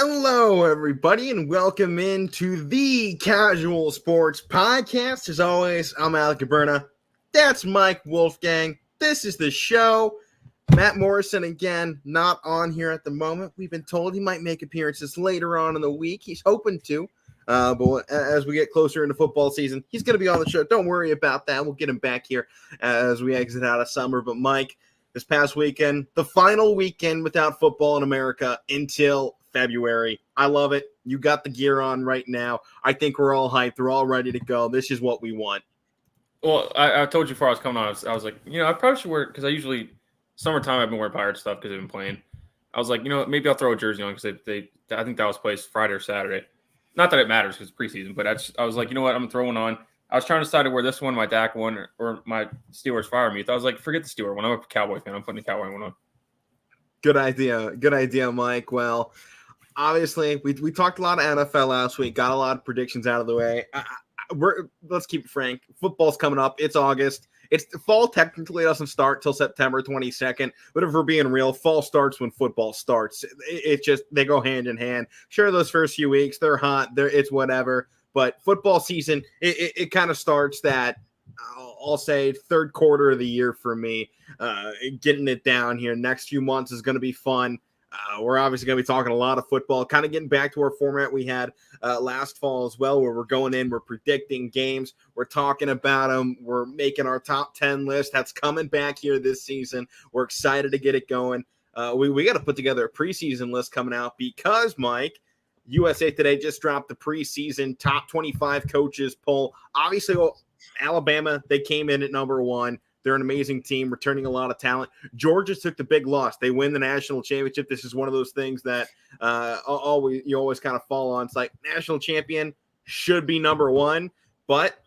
Hello, everybody, and welcome into the Casual Sports Podcast. As always, I'm Alec Caberna. That's Mike Wolfgang. This is the show. Matt Morrison, again, not on here at the moment. We've been told he might make appearances later on in the week. He's hoping to. But as we get closer into football season, he's going to be on the show. Don't worry about that. We'll get him back here as we exit out of summer. But, Mike, this past weekend, the final weekend without football in America until February. I love it. You got the gear on right now. I think we're all hyped. We're all ready to go. This is what we want. Well, I told you before I was coming on, I was like, I probably should wear, because I usually, summertime, I've been wearing Pirate stuff because I've been playing. I was like, maybe I'll throw a jersey on because I think that was placed Friday or Saturday. Not that it matters because it's preseason, but I was like, you know what, I'm going to throw one on. I was trying to decide to wear this one, my Dak one, or my Steelers Fire Meat. I was like, forget the Steelers one. I'm a Cowboy fan. I'm putting the Cowboy one on. Good idea, Mike. Well, obviously, we talked a lot of NFL last week, got a lot of predictions out of the way. Let's keep it frank. Football's coming up. It's August. It's the fall. Technically doesn't start till September 22nd. But if we're being real, fall starts when football starts. It's just they go hand in hand. Sure, those first few weeks they're hot. It's whatever. But football season, it kind of starts that. I'll say third quarter of the year for me. Getting it down here. Next few months is going to be fun. We're obviously going to be talking a lot of football, kind of getting back to our format we had last fall as well, where we're going in, we're predicting games, we're talking about them, we're making our top 10 list. That's coming back here this season. We're excited to get it going. We got to put together a preseason list coming out because, Mike, USA Today just dropped the preseason top 25 coaches poll. Obviously, Alabama, they came in at number one. They're an amazing team, returning a lot of talent. Georgia took the big loss. They win the national championship. This is one of those things that you always kind of fall on. It's like national champion should be number one, but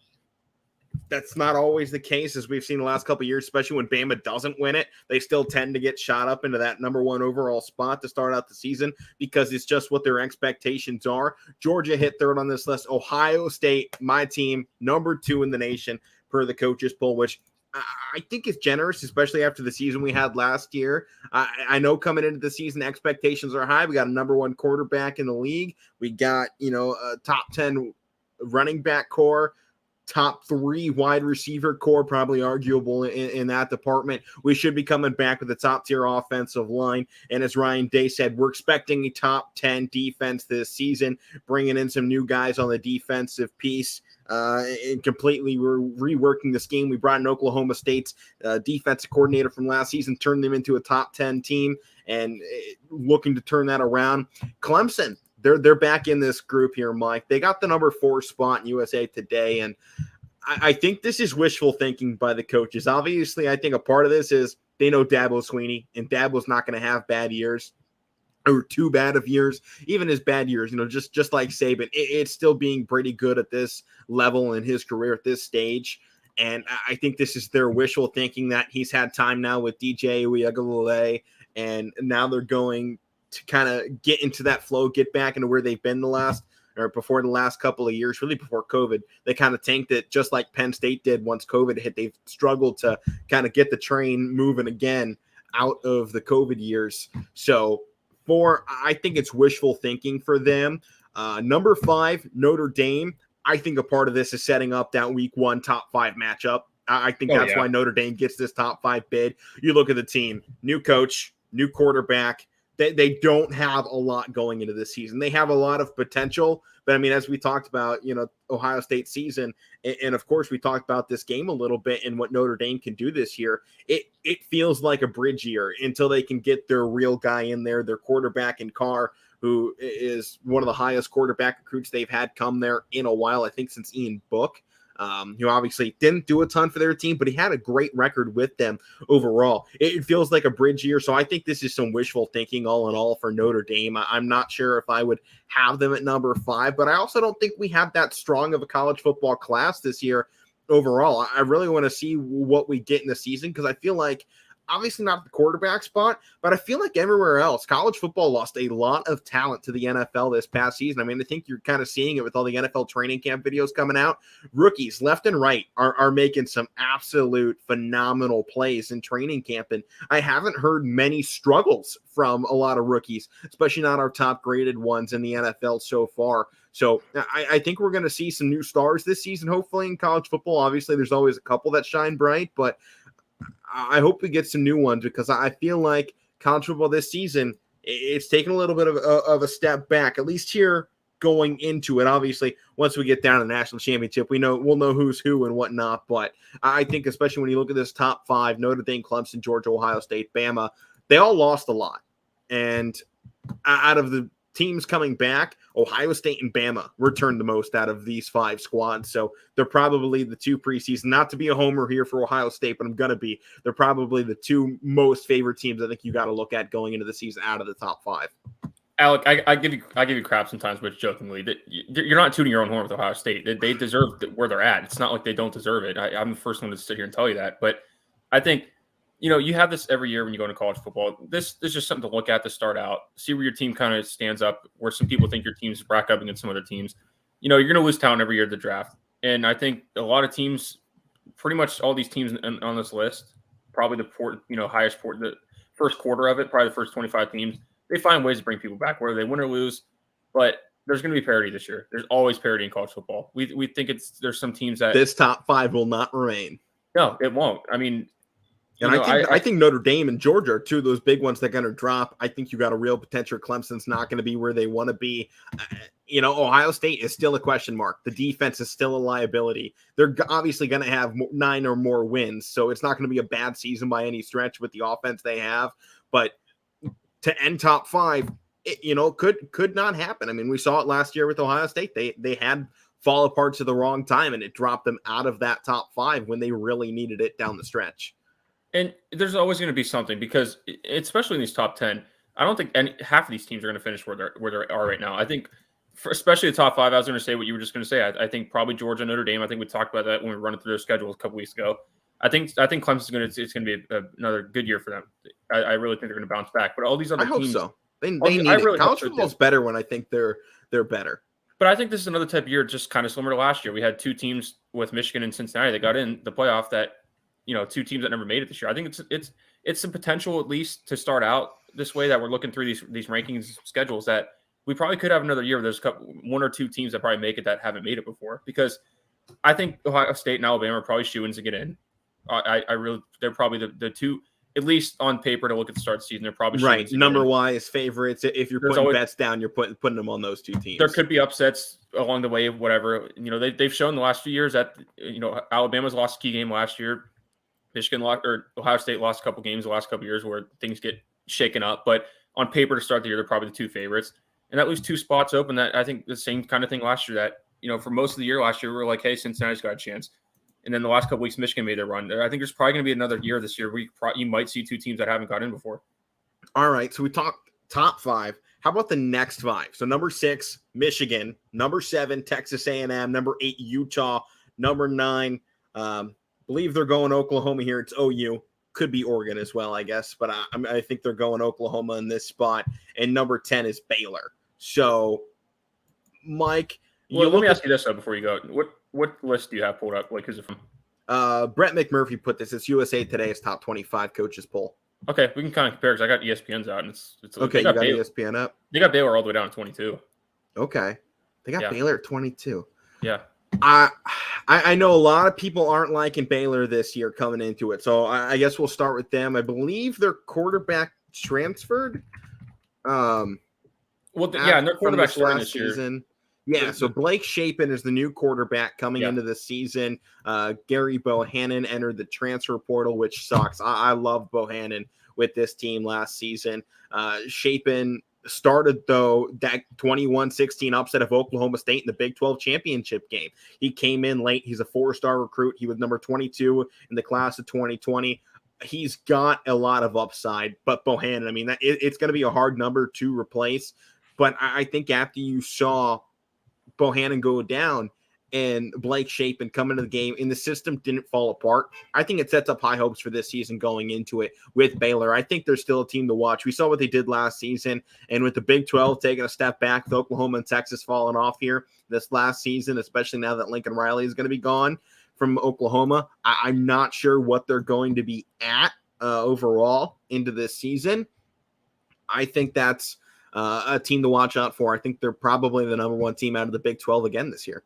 that's not always the case, as we've seen the last couple of years, especially when Bama doesn't win it. They still tend to get shot up into that number one overall spot to start out the season because it's just what their expectations are. Georgia hit third on this list. Ohio State, my team, number two in the nation per the coaches poll, which I think it's generous, especially after the season we had last year. I know coming into the season, expectations are high. We got a number one quarterback in the league. We got, a top 10 running back core, top 3 wide receiver core, probably arguable in that department. We should be coming back with a top-tier offensive line. And as Ryan Day said, we're expecting a top 10 defense this season, bringing in some new guys on the defensive piece. And completely reworking the scheme. We brought in Oklahoma State's defensive coordinator from last season, turned them into a top 10 team, and looking to turn that around. Clemson, they're back in this group here, Mike. They got the number 4 spot in USA Today, and I think this is wishful thinking by the coaches. Obviously, I think a part of this is they know Dabo Swinney, and Dabo's not going to have bad years. Or too bad of years, even his bad years, just like Saban, it's still being pretty good at this level in his career at this stage. And I think this is their wishful thinking that he's had time now with DJ Uiagalelei, and now they're going to kind of get into that flow, get back into where they've been before the last couple of years, really before COVID. They kind of tanked it just like Penn State did once COVID hit. They've struggled to kind of get the train moving again out of the COVID years. So, I think it's wishful thinking for them. Number 5, Notre Dame. I think a part of this is setting up that week 1 top 5 matchup. I think that's why Notre Dame gets this top 5 bid. You look at the team, new coach, new quarterback. They don't have a lot going into this season. They have a lot of potential, but I mean, as we talked about, Ohio State season, and of course we talked about this game a little bit and what Notre Dame can do this year. It feels like a bridge year until they can get their real guy in there, their quarterback in Carr, who is one of the highest quarterback recruits they've had come there in a while, I think since Ian Book. Who obviously didn't do a ton for their team, but he had a great record with them overall. It feels like a bridge year, so I think this is some wishful thinking all in all for Notre Dame. I'm not sure if I would have them at number 5, but I also don't think we have that strong of a college football class this year overall. I really want to see what we get in the season because I feel like obviously not the quarterback spot, but I feel like everywhere else, college football lost a lot of talent to the NFL this past season. I mean, I think you're kind of seeing it with all the NFL training camp videos coming out. Rookies left and right are making some absolute phenomenal plays in training camp, and I haven't heard many struggles from a lot of rookies, especially not our top graded ones in the NFL so far. So I think we're going to see some new stars this season, hopefully, in college football. Obviously, there's always a couple that shine bright, but I hope we get some new ones because I feel like college football this season, it's taken a little bit of a step back, at least here going into it. Obviously, once we get down to the national championship, we'll know who's who and whatnot. But I think especially when you look at this top five, Notre Dame, Clemson, Georgia, Ohio State, Bama, they all lost a lot. And out of the teams coming back, Ohio State and Bama returned the most out of these five squads. So they're probably the two preseason, not to be a homer here for Ohio State, but I'm going to be. They're probably the two most favorite teams I think you got to look at going into the season out of the top five. Alec, I give you crap sometimes, but jokingly, that you're not tooting your own horn with Ohio State. They deserve where they're at. It's not like they don't deserve it. I'm the first one to sit here and tell you that. But I think, you have this every year when you go into college football. This is just something to look at to start out, see where your team kind of stands up, where some people think your team's rack up against some other teams. You're going to lose talent every year at the draft. And I think a lot of teams, pretty much all these teams on this list, probably the first quarter of it, probably the first 25 teams, they find ways to bring people back, whether they win or lose. But there's going to be parity this year. There's always parity in college football. We think there's some teams that this top five will not remain. No, it won't. I mean, and I think Notre Dame and Georgia are two of those big ones that are going to drop. I think you got a real potential. Clemson's not going to be where they want to be. Ohio State is still a question mark. The defense is still a liability. They're obviously going to have 9 or more wins, so it's not going to be a bad season by any stretch with the offense they have. But to end top five, could not happen. I mean, we saw it last year with Ohio State. They had fall apart to the wrong time, and it dropped them out of that top five when they really needed it down the stretch. And there's always going to be something because, especially in these top 10, I don't think half of these teams are going to finish where they are right now. I think, especially the top five, I was going to say what you were just going to say. I think probably Georgia, Notre Dame. I think we talked about that when we were running through their schedule a couple weeks ago. I think Clemson's it's going to be another good year for them. I really think they're going to bounce back. But all these other teams, I hope so. They need it. College football's better when I think they're better. But I think this is another type of year, just kind of similar to last year. We had two teams with Michigan and Cincinnati that got in the playoff. That two teams that never made it this year. I think it's some potential at least to start out this way that we're looking through these rankings schedules that we probably could have another year where there's one or two teams that probably make it that haven't made it before. Because I think Ohio State and Alabama are probably shoo-ins to get in. They're probably the two, at least on paper, to look at the start of the season. They're probably right. Number-wise favorites. If you're putting bets down, you're putting them on those two teams. There could be upsets along the way, whatever. They've shown the last few years that Alabama's lost a key game last year. Ohio State lost a couple games the last couple years where things get shaken up. But on paper to start the year, they're probably the two favorites. And that leaves two spots open. That I think the same kind of thing last year. That for most of the year last year, we were like, hey, Cincinnati's got a chance. And then the last couple weeks, Michigan made their run. I think there's probably going to be another year this year where you might see two teams that haven't got in before. All right, so we talked top five. How about the next five? So number 6, Michigan. Number 7, Texas A&M. Number 8, Utah. Number 9, believe they're going Oklahoma here. It's OU. Could be Oregon as well, I guess. But I think they're going Oklahoma in this spot. And number 10 is Baylor. So, Mike. Well, let me ask you this, though, before you go. What list do you have pulled up? Like, who's it from? Brent McMurphy put this. It's USA Today's top 25 coaches poll. Okay, we can kind of compare because I got ESPN's out, and it's okay. You got ESPN up. They got Baylor all the way down to 22. Okay, they got Baylor at 22. Yeah, I know a lot of people aren't liking Baylor this year coming into it, so I guess we'll start with them. I believe their quarterback transferred. And their quarterback starting this season. Yeah, so Blake Shapen is the new quarterback coming into the season. Gary Bohannon entered the transfer portal, which sucks. I love Bohannon with this team last season. Shapen started, though, that 21-16 upset of Oklahoma State in the Big 12 championship game. He came in late. He's a 4-star recruit. He was number 22 in the class of 2020. He's got a lot of upside, but Bohannon, I mean, it's going to be a hard number to replace. But I think after you saw Bohannon go down, and Blake Shapen come into the game and the system didn't fall apart, I think it sets up high hopes for this season going into it with Baylor. I think they're still a team to watch. We saw what they did last season, and with the Big 12 taking a step back, with Oklahoma and Texas falling off here this last season, especially now that Lincoln Riley is going to be gone from Oklahoma, I'm not sure what they're going to be at overall into this season. I think that's a team to watch out for. I think they're probably the number one team out of the Big 12 again this year.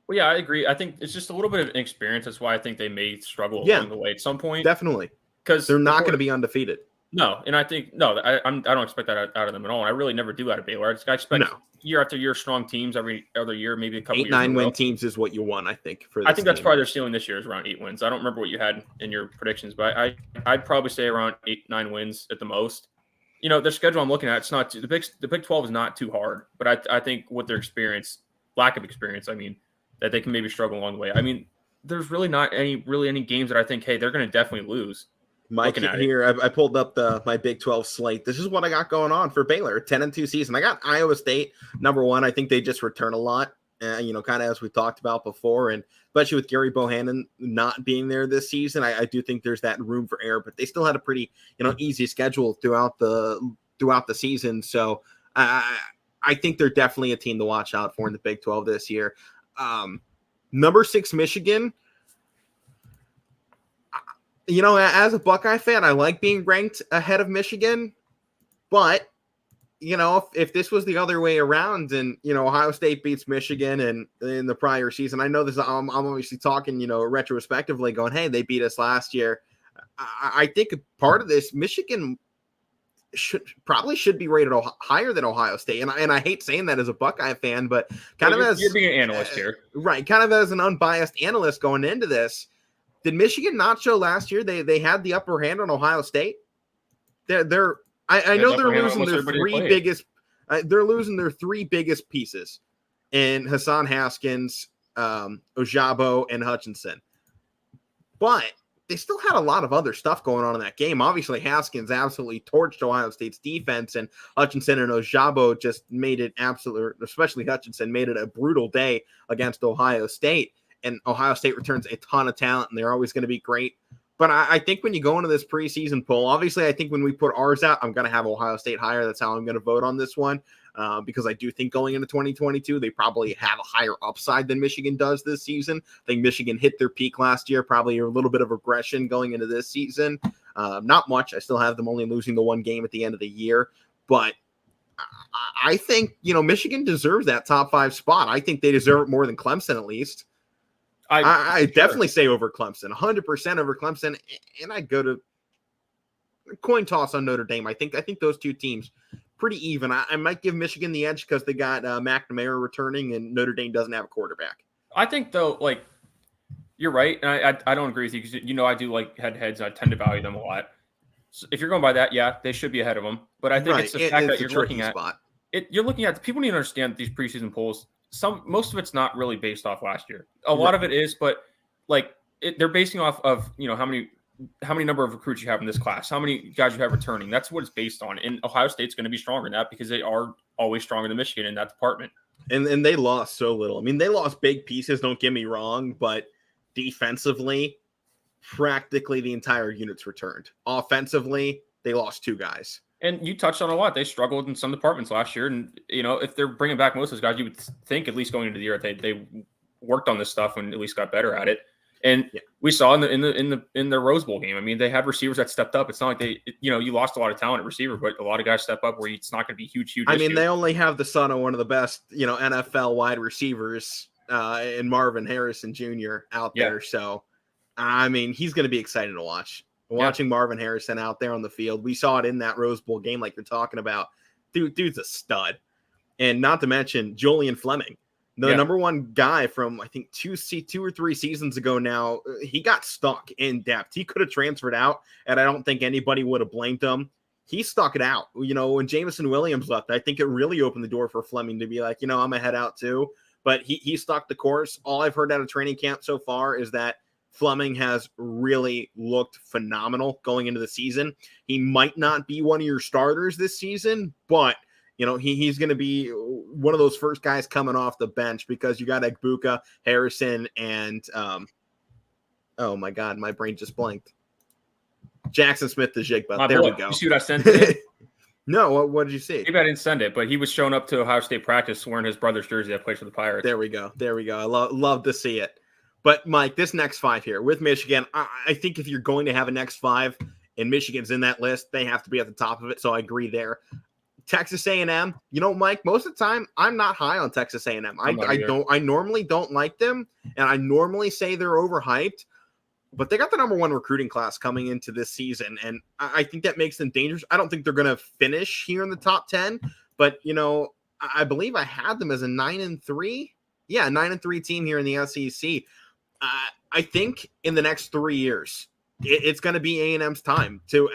Well, yeah, I agree. I think it's just a little bit of inexperience. That's why I think they may struggle along the way at some point. Definitely. Because they're not going to be undefeated. No, and I think I don't expect that out of them at all. And I really never do out of Baylor. I expect year after year strong teams every other year, maybe a couple 8-9 win teams is what you want, I think. I think that's probably their ceiling this year is around 8 wins. I don't remember what you had in your predictions, but I'd probably say around 8-9 wins at the most. You know, their schedule I'm looking at, it's not the Big 12 is not too hard, but I think with their lack of experience, I mean, that they can maybe struggle along the way. I mean, there's really not any games that I think, hey, they're going to definitely lose. Mike, here, I pulled up my Big 12 slate. This is what I got going on for Baylor, 10-2 season. I got Iowa State, number one. I think they just return a lot, kind of as we talked about before, and especially with Gary Bohannon not being there this season, I do think there's that room for error, but they still had a pretty, easy schedule throughout the season. So I think they're definitely a team to watch out for in the Big 12 this year. Number 6, Michigan. As a Buckeye fan, I like being ranked ahead of Michigan, but if this was the other way around and Ohio State beats Michigan and in the prior season, I know this. I'm obviously talking retrospectively, going, hey, they beat us last year. I think part of this, Michigan should be rated higher than Ohio State, and I hate saying that as a Buckeye fan, but you're being an analyst here, right? Kind of as an unbiased analyst going into this. Did Michigan not show last year they had the upper hand on Ohio State? I know they're losing their three biggest. They're losing their 3 biggest pieces in Hassan Haskins, Ojabo, and Hutchinson. But they still had a lot of other stuff going on in that game. Obviously, Haskins absolutely torched Ohio State's defense, and Hutchinson and Ojabo just made it especially Hutchinson, made it a brutal day against Ohio State. And Ohio State returns a ton of talent, and they're always going to be great. But I think when you go into this preseason poll, obviously I think when we put ours out, I'm going to have Ohio State higher. That's how I'm going to vote on this one, because I do think going into 2022, they probably have a higher upside than Michigan does this season. I think Michigan hit their peak last year, probably a little bit of regression going into this season. Not much. I still have them only losing the 1 game at the end of the year. But I think, Michigan deserves that top 5 spot. I think they deserve it more than Clemson at least. I definitely say over Clemson, 100% over Clemson, and I'd go to coin toss on Notre Dame. I think those 2 teams pretty even. I might give Michigan the edge because they got McNamara returning, and Notre Dame doesn't have a quarterback. I think though, you're right, and I don't agree with you because I do like head-to-heads. I tend to value them a lot. So if you're going by that, yeah, they should be ahead of them. But I think it's the fact that you're looking at you're looking at people need to understand these preseason polls. Most of it's not really based off last year. A lot of it is, but they're basing off of how many number of recruits you have in this class, how many guys you have returning. That's what it's based on. And Ohio State's going to be stronger than that because they are always stronger than Michigan in that department. And they lost so little. I mean, they lost big pieces. Don't get me wrong, but defensively, practically the entire unit's returned. Offensively, they lost 2 guys. And you touched on a lot. They struggled in some departments last year. And, if they're bringing back most of those guys, you would think at least going into the year they worked on this stuff and at least got better at it. And we saw in the Rose Bowl game, I mean, they had receivers that stepped up. It's not like you lost a lot of talent at receiver, but a lot of guys step up where it's not going to be huge. I mean, they only have the son of one of the best, NFL wide receivers in Marvin Harrison Jr. out there. So, I mean, he's going to be exciting to watch. Watching Marvin Harrison out there on the field. We saw it in that Rose Bowl game like you're talking about. Dude's a stud. And not to mention Julian Fleming, the number 1 guy from, I think, 2 or 3 seasons ago now. He got stuck in depth. He could have transferred out, and I don't think anybody would have blamed him. He stuck it out. When Jameson Williams left, I think it really opened the door for Fleming to be like, I'm going to head out too. But he stuck the course. All I've heard out of training camp so far is that Fleming has really looked phenomenal going into the season. He might not be one of your starters this season, but he's going to be one of those first guys coming off the bench because you got Egbuka, Harrison, and oh my God, my brain just blanked. Jackson Smith-Njigba. There we go. You see what I sent today? No, what did you see? Maybe I didn't send it, but he was showing up to Ohio State practice wearing his brother's jersey that plays for the Pirates. There we go. I love to see it. But, Mike, this next 5 here with Michigan, I think if you're going to have a next 5 and Michigan's in that list, they have to be at the top of it. So I agree there. Texas A&M, Mike, most of the time I'm not high on Texas A&M. I normally don't like them, and I normally say they're overhyped. But they got the number 1 recruiting class coming into this season, and I think that makes them dangerous. I don't think they're going to finish here in the top 10, but, I believe I had them as a 9-3. Yeah, 9-3 team here in the SEC. I think in the next 3 years, it's going to be A&M's time to,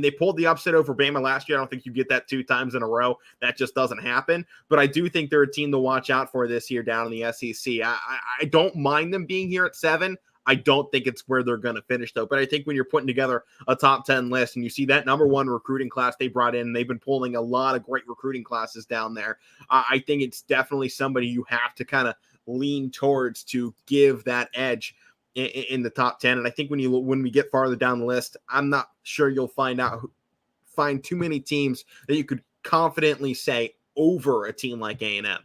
they pulled the upset over Bama last year. I don't think you get that 2 times in a row. That just doesn't happen. But I do think they're a team to watch out for this year down in the SEC. I don't mind them being here at 7. I don't think it's where they're going to finish, though. But I think when you're putting together a top 10 list and you see that number 1 recruiting class they brought in, they've been pulling a lot of great recruiting classes down there. I think it's definitely somebody you have to kind of lean towards to give that edge in the top 10. And I think when we get farther down the list, I'm not sure you'll find too many teams that you could confidently say over a team like A&M.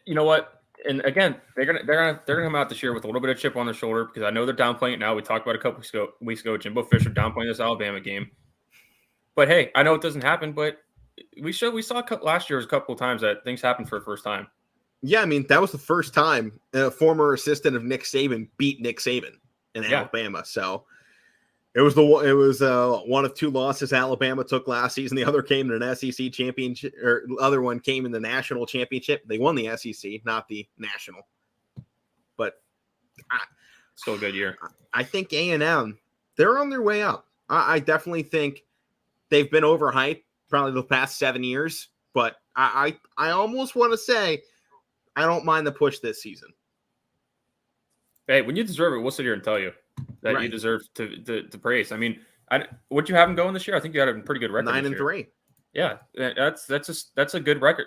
You know what? And again, they're gonna come out this year with a little bit of chip on their shoulder because I know they're downplaying it now. We talked about a couple weeks ago, Jimbo Fisher downplaying this Alabama game. But hey, I know it doesn't happen, but we saw last year a couple of times that things happen for the first time. Yeah, that was the first time a former assistant of Nick Saban beat Nick Saban in Alabama. So it was 1 of 2 losses Alabama took last season. The other came in an SEC championship, or the other one came in the national championship. They won the SEC, not the national. But still a good year. I think A&M, they're on their way up. I definitely think they've been overhyped probably the past 7 years. But I almost want to say I don't mind the push this season. Hey, when you deserve it, we'll sit here and tell you that you deserve to praise. What you have them going this year? I think you had a pretty good record. 9-3. Yeah, that's a good record.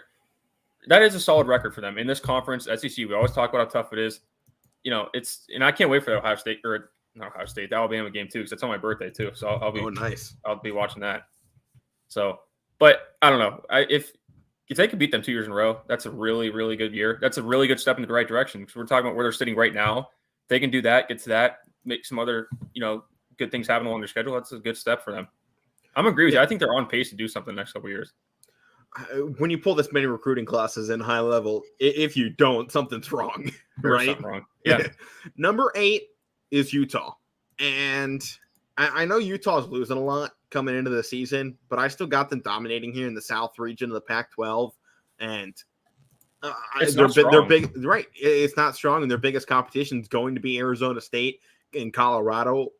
That is a solid record for them in this conference. SEC, we always talk about how tough it is. And I can't wait for the the Alabama game too, because it's on my birthday too. So I'll be nice. I'll be watching that. So, but I don't know. If they could beat them 2 years in a row, that's a really, really good year. That's a really good step in the right direction because we're talking about where they're sitting right now. If they can do that, get to that, make some other, good things happen along their schedule. That's a good step for them. I'm agree with you. I think they're on pace to do something the next couple of years. When you pull this many recruiting classes in high level, if you don't, something's wrong, right? Something wrong. Yeah. Number 8 is Utah. And I know Utah's losing a lot coming into the season, but I still got them dominating here in the South region of the Pac-12. And they're big, right? It's not strong, and their biggest competition is going to be Arizona State and Colorado,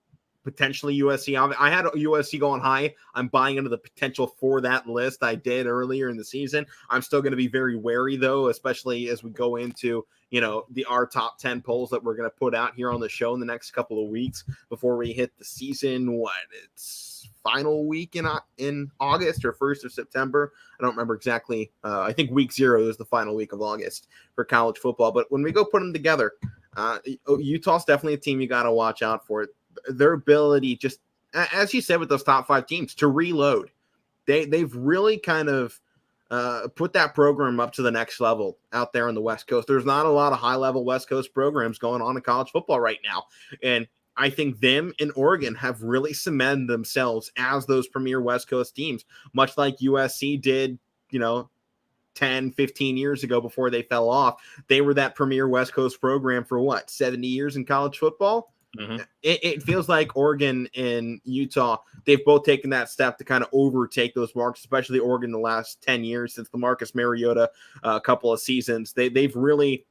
potentially USC. I had USC going high. I'm buying into the potential for that list. I did earlier in the season. I'm still going to be very wary, though, especially as we go into our top 10 polls that we're going to put out here on the show in the next couple of weeks before we hit the season. It's final week in August or 1st of September. I don't remember exactly. I think week 0 is the final week of August for college football. But when we go put them together, Utah's definitely a team you got to watch out for. Their ability, just as you said with those top 5 teams, to reload. They've really kind of put that program up to the next level out there on the West Coast. There's not a lot of high-level West Coast programs going on in college football right now. And I think them and Oregon have really cemented themselves as those premier West Coast teams, much like USC did, 10, 15 years ago before they fell off. They were that premier West Coast program for 70 years in college football? Mm-hmm. It feels like Oregon and Utah, they've both taken that step to kind of overtake those marks, especially Oregon the last 10 years since the Marcus Mariota couple of seasons. They've really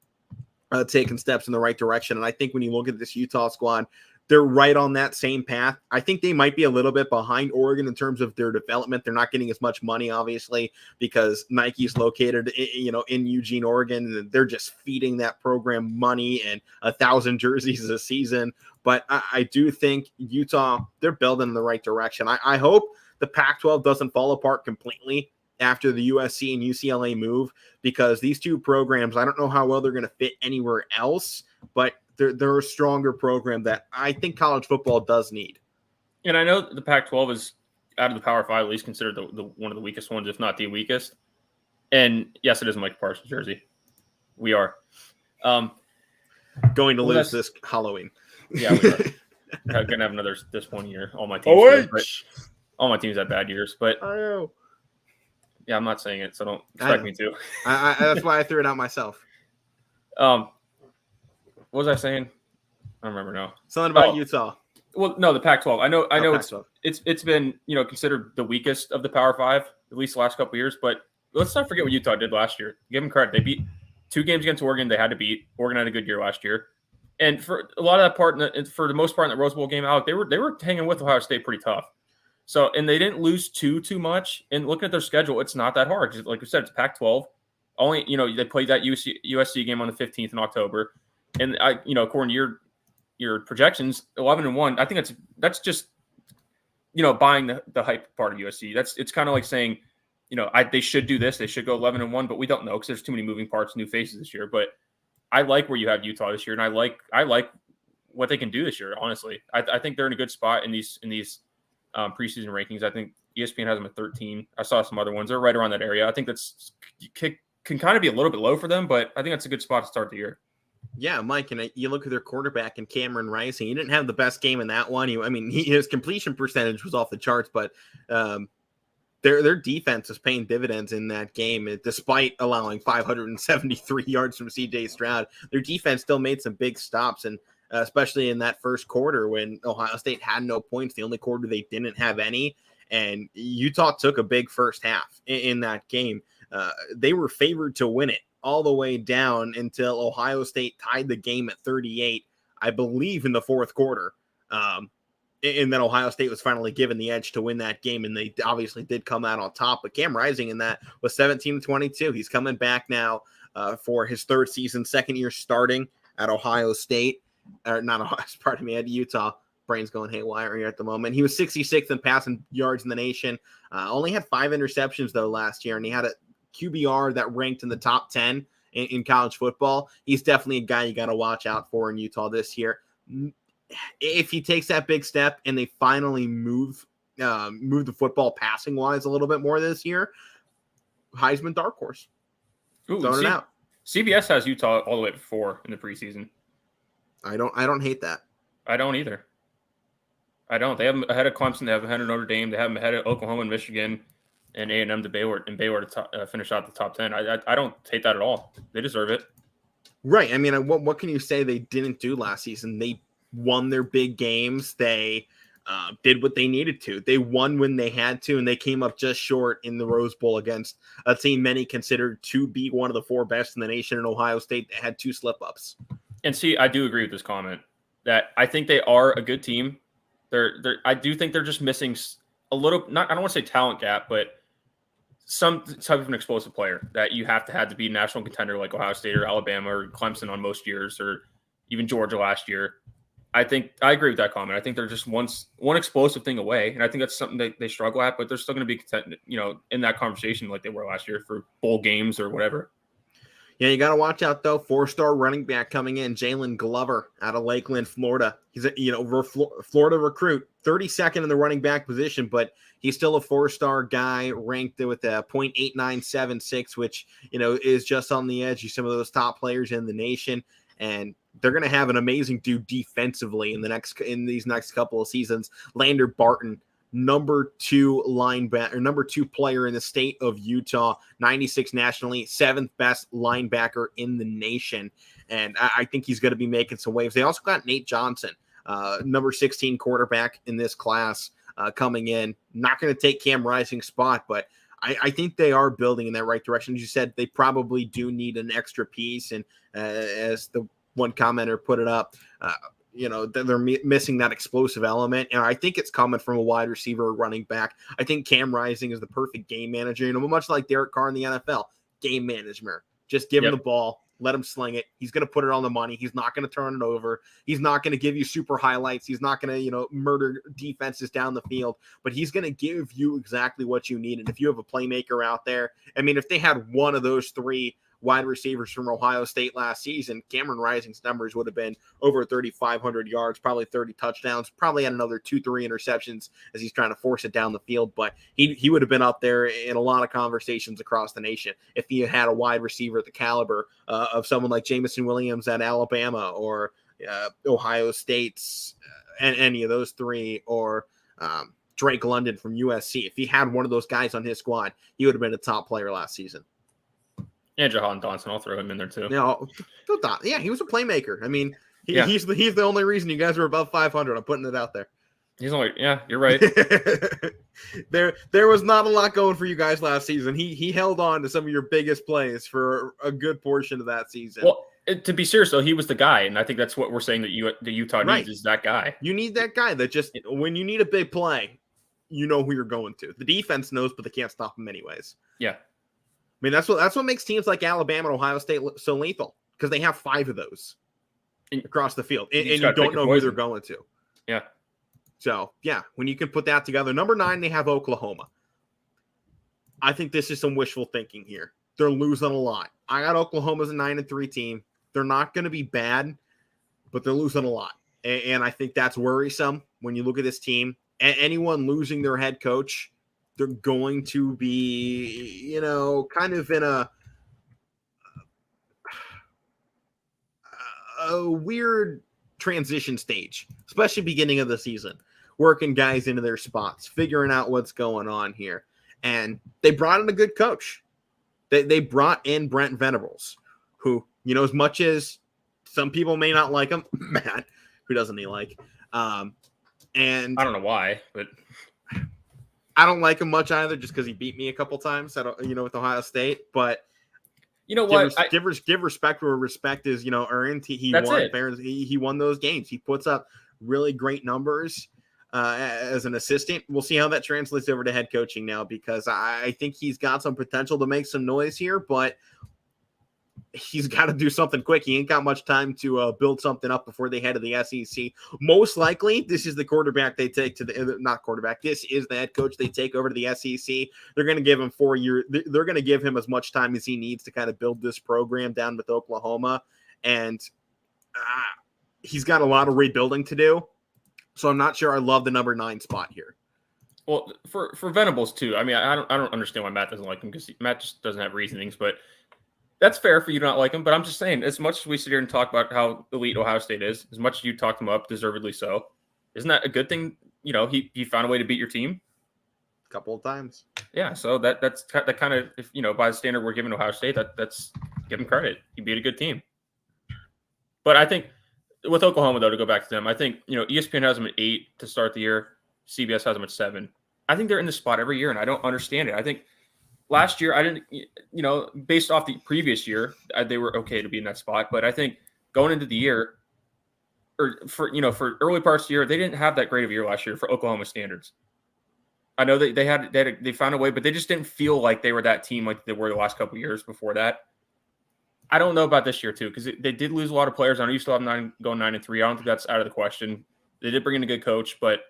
taken steps in the right direction. And I think when you look at this Utah squad, they're right on that same path. I think they might be a little bit behind Oregon in terms of their development. They're not getting as much money, obviously, because Nike's located, in Eugene, Oregon, and they're just feeding that program money and 1,000 jerseys a season. But I do think Utah, they're building in the right direction. I hope the Pac-12 doesn't fall apart completely after the USC and UCLA move, because these two programs, I don't know how well they're going to fit anywhere else, but they're a stronger program that I think college football does need. And I know the Pac-12 is out of the Power 5, at least considered the one of the weakest ones, if not the weakest. And yes, it is Mike Parsons jersey. We are going to lose this Halloween. Yeah, we are. I'm gonna have another disappointing year. All my teams, all my teams have bad years. But I know. Yeah, I'm not saying it, so don't expect me to. That's why I threw it out myself. What was I saying? I don't remember now. Something about Utah. Well, no, the Pac-12. I know Pac-12. It's been considered the weakest of the Power 5 at least the last couple of years. But let's not forget what Utah did last year. Give them credit. They beat 2 games against Oregon. They had to beat. Oregon had a good year last year, and for a lot of that part, for the most part in the Rose Bowl game, Alec, they were hanging with Ohio State pretty tough. So, and they didn't lose too much. And looking at their schedule, it's not that hard. Like we said, it's Pac-12. Only they played that USC game on the 15th in October, and according to your projections, 11-1. I think that's just buying the hype part of USC. It's kind of like saying, they should do this. They should go 11-1, but we don't know because there's too many moving parts, new faces this year. But I like where you have Utah this year, and I like what they can do this year. Honestly, I think they're in a good spot in these preseason rankings. I think ESPN has them at 13. I saw some other ones. They're right around that area. I think that's can kind of be a little bit low for them, but I think that's a good spot to start the year. Yeah, Mike, and you look at their quarterback and Cameron Rising. He didn't have the best game in that one. His completion percentage was off the charts, but their defense is paying dividends in that game. Despite allowing 573 yards from C.J. Stroud, their defense still made some big stops, and especially in that first quarter when Ohio State had no points, the only quarter they didn't have any, and Utah took a big first half in that game. They were favored to win it all the way down until Ohio State tied the game at 38, I believe, in the fourth quarter. And then Ohio State was finally given the edge to win that game, and they obviously did come out on top. But Cam Rising in that was 17-22. He's coming back now for his third season, second year starting at Ohio State. Or not Ohio, pardon me, at Utah. Brain's going haywire here at the moment. He was 66th in passing yards in the nation. Only had 5 interceptions, though, last year, and he had a QBR that ranked in the top 10 in college football. He's definitely a guy you got to watch out for in Utah this year. If he takes that big step and they finally move the football passing wise a little bit more this year, Heisman dark horse. Throwing it out. CBS has Utah all the way to 4 in the preseason. I don't hate that. I don't either. I don't. They have them ahead of Clemson. They have them ahead of Notre Dame. They have them ahead of Oklahoma and Michigan, and A&M to Baylor, to finish out the top 10. I don't hate that at all. They deserve it. Right. I mean, what can you say they didn't do last season? They won their big games. They did what they needed to. They won when they had to, and they came up just short in the Rose Bowl against a team many considered to be one of the 4 best in the nation in Ohio State that had 2 slip-ups. And see, I do agree with this comment that I think they are a good team. I do think they're just missing a little, I don't want to say talent gap, but some type of an explosive player that you have to be a national contender like Ohio State or Alabama or Clemson on most years, or even Georgia last year. I agree with that comment. I think they're just one explosive thing away, and I think that's something they struggle at, but they're still going to be content, in that conversation like they were last year for bowl games or whatever. Yeah, you got to watch out, though. 4-star running back coming in, Jalen Glover out of Lakeland, Florida. He's a Florida recruit, 32nd in the running back position, but he's still a 4-star guy ranked with a .8976, which, is just on the edge of some of those top players in the nation. And they're going to have an amazing dude defensively in these next couple of seasons. Lander Barton, number 2 linebacker, or number 2 player in the state of Utah, 96 nationally, 7th best linebacker in the nation. And I think he's going to be making some waves. They also got Nate Johnson, number 16 quarterback in this class, coming in. Not going to take Cam Rising's spot, but I think they are building in that right direction. As you said, they probably do need an extra piece. And as the one commenter put it up, they're missing that explosive element. And I think it's coming from a wide receiver or running back. I think Cam Rising is the perfect game manager, much like Derek Carr in the NFL. Game management. Just give him the ball, let him sling it. He's going to put it on the money. He's not going to turn it over. He's not going to give you super highlights. He's not going to, murder defenses down the field, but he's going to give you exactly what you need. And if you have a playmaker out there, I mean, if they had one of those three wide receivers from Ohio State last season, Cameron Rising's numbers would have been over 3,500 yards, probably 30 touchdowns, probably had another 2-3 interceptions as he's trying to force it down the field. But he would have been up there in a lot of conversations across the nation if he had a wide receiver at the caliber of someone like Jamison Williams at Alabama or Ohio State's and any of those three, or Drake London from USC. If he had one of those guys on his squad, he would have been a top player last season. Yeah, Jahan Dotson, I'll throw him in there too. Yeah, he was a playmaker. I mean, he's the only reason you guys are above 500. I'm putting it out there. You're right. There was not a lot going for you guys last season. He held on to some of your biggest plays for a good portion of that season. Well, to be serious though, he was the guy, and I think that's what we're saying that Utah needs is that guy. You need that guy that just when you need a big play, you know who you're going to. The defense knows, but they can't stop him anyways. Yeah. I mean, that's what makes teams like Alabama and Ohio State so lethal, because they have 5 of those across the field, and you don't know who they're going to. Yeah. So, yeah, when you can put that together. Number 9, they have Oklahoma. I think this is some wishful thinking here. They're losing a lot. I got Oklahoma as a 9-3 team. They're not going to be bad, but they're losing a lot. And I think that's worrisome when you look at this team. Anyone losing their head coach, they're going to be, kind of in a weird transition stage, especially beginning of the season, working guys into their spots, figuring out what's going on here. And they brought in a good coach. They brought in Brent Venables, who, as much as some people may not like him, Matt, who doesn't he like? And I don't know why, but I don't like him much either, just because he beat me a couple times, with Ohio State. But you know what? Give respect where respect is, earned. He won. He won those games. He puts up really great numbers as an assistant. We'll see how that translates over to head coaching now, because I think he's got some potential to make some noise here, but he's got to do something quick. He ain't got much time to build something up before they head to the SEC. Most likely, this is the quarterback they take to this is the head coach they take over to the SEC. They're going to give him 4 years. They're going to give him as much time as he needs to kind of build this program down with Oklahoma. And he's got a lot of rebuilding to do. So I'm not sure I love the number 9 spot here. Well, for Venables too. I mean, I don't understand why Matt doesn't like him, because Matt just doesn't have reasonings, but that's fair for you to not like him. But I'm just saying, as much as we sit here and talk about how elite Ohio State is, as much as you talked him up, deservedly so, isn't that a good thing? He found a way to beat your team a couple of times. Yeah, so that's kind of, if by the standard we're giving Ohio State, that's give him credit. He beat a good team. But I think with Oklahoma, though, to go back to them, I think ESPN has them at 8 to start the year. CBS has them at 7. I think they're in this spot every year, and I don't understand it. I think last year, I didn't, based off the previous year, they were okay to be in that spot. But I think going into the year, or for early parts of the year, they didn't have that great of a year last year for Oklahoma standards. I know they found a way, but they just didn't feel like they were that team like they were the last couple of years before that. I don't know about this year too, because they did lose a lot of players. I know you still have 9-3. I don't think that's out of the question. They did bring in a good coach, but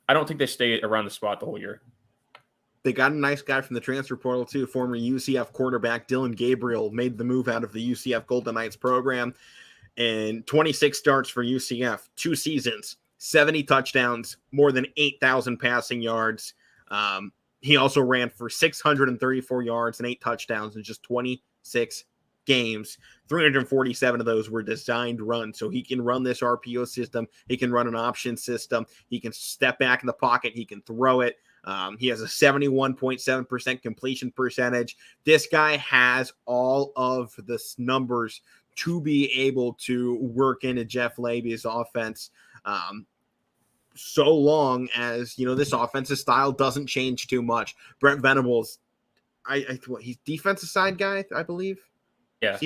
I don't think they stay around the spot the whole year. They got a nice guy from the transfer portal too. Former UCF quarterback Dylan Gabriel made the move out of the UCF Golden Knights program, and 26 starts for UCF, 2 seasons, 70 touchdowns, more than 8,000 passing yards. He also ran for 634 yards and 8 touchdowns in just 26 games. 347 of those were designed runs. So he can run this RPO system. He can run an option system. He can step back in the pocket. He can throw it. He has a 71.7% completion percentage. This guy has all of the numbers to be able to work into Jeff Laby's offense. So long as, this offensive style doesn't change too much. Brent Venables, he's defensive side guy, I believe. Yeah.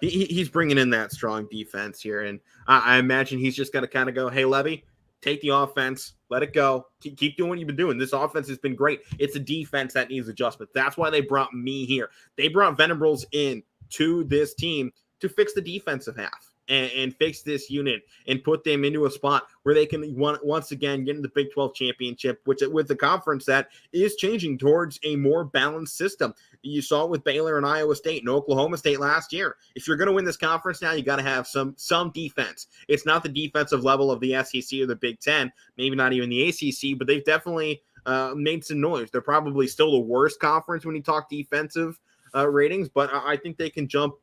He's bringing in that strong defense here. And I imagine he's just going to kind of go, hey, Levy, take the offense, let it go. Keep doing what you've been doing. This offense has been great. It's a defense that needs adjustment. That's why they brought me here. They brought Venables in to this team to fix the defensive half and fix this unit and put them into a spot where they can once again get into the Big 12 championship, which with the conference that is changing towards a more balanced system. You saw it with Baylor and Iowa State and Oklahoma State last year. If you're going to win this conference now, you got to have some defense. It's not the defensive level of the SEC or the Big 10, maybe not even the ACC, but they've definitely made some noise. They're probably still the worst conference when you talk defensive ratings, but I think they can jump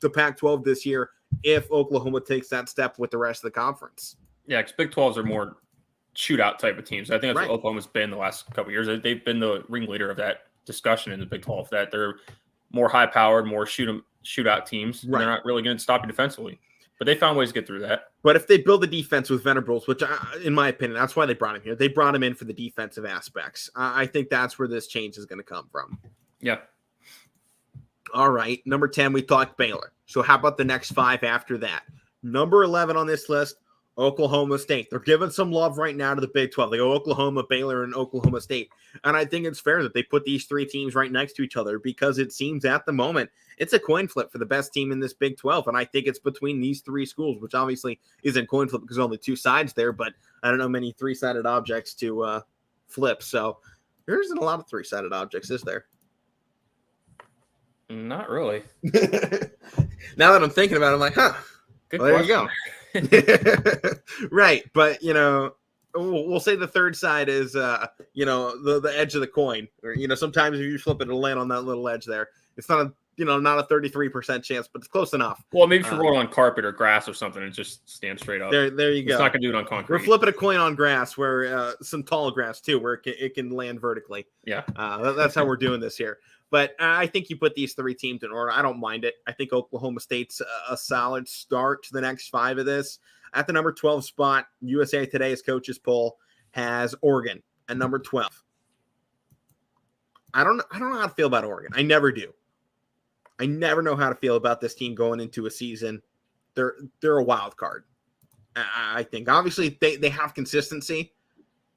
to Pac-12 this year if Oklahoma takes that step with the rest of the conference. Yeah, because Big 12s are more shootout type of teams. I think that's what Oklahoma's been the last couple of years. They've been the ringleader of that discussion in the Big 12, that they're more high-powered, more shootout teams. And they're not really going to stop you defensively. But they found ways to get through that. But if they build the defense with Venables, which in my opinion, that's why they brought him here. They brought him in for the defensive aspects. I think that's where this change is going to come from. Yeah. All right. Number 10, we talked Baylor. So how about the next 5 after that? Number 11 on this list, Oklahoma State. They're giving some love right now to the Big 12. They go Oklahoma, Baylor, and Oklahoma State. And I think it's fair that they put these 3 teams right next to each other because it seems at the moment it's a coin flip for the best team in this Big 12. And I think it's between these 3 schools, which obviously isn't coin flip because only 2 sides there, but I don't know many 3-sided objects to flip. So there isn't a lot of 3-sided objects, is there? Not really. Now that I'm thinking about it, I'm like, huh. Good well, question. There you go. Right. But, we'll say the third side is, the edge of the coin. Or, sometimes if you flip it, it'll land on that little edge there. It's not not a 33% chance, but it's close enough. Well, maybe if you roll it on carpet or grass or something, it just stands straight up. There you go. It's not going to do it on concrete. We're flipping a coin on grass, where some tall grass too, where it can land vertically. Yeah. That's how we're doing this here. But I think you put these 3 teams in order. I don't mind it. I think Oklahoma State's a solid start to the next 5 of this. At the number 12 spot, USA Today's coaches poll has Oregon at number 12. I don't know how to feel about Oregon. I never do. I never know how to feel about this team going into a season. They're a wild card. I think obviously they have consistency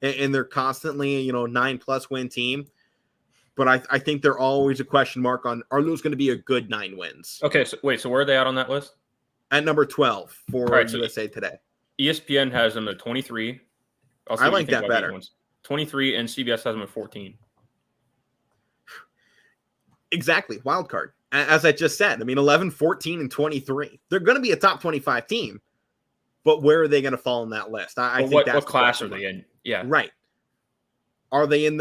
and they're constantly, 9+ win team. But I think they're always a question mark on, are those going to be a good 9 wins? Okay, so wait, so where are they at on that list? At number 12 for USA Today. ESPN has them at 23. I like that better. 23, and CBS has them at 14. Exactly, wild card. As I just said, 11, 14, and 23. They're going to be a top 25 team, but where are they going to fall in that list? I think that's what class are they in? Yeah. Right. Are they in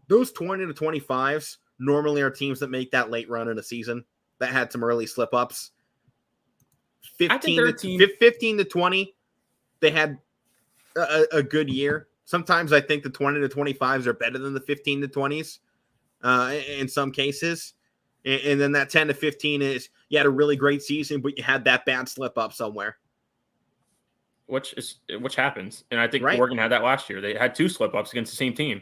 those 20 to 25s normally are teams that make that late run in a season that had some early slip ups? 15 to 20, they had a good year. Sometimes I think the 20 to 25s are better than the 15 to 20s in some cases. And then that 10 to 15 is you had a really great season, but you had that bad slip up somewhere. Which happens. And I think Oregon had that last year. They had 2 slip ups against the same team.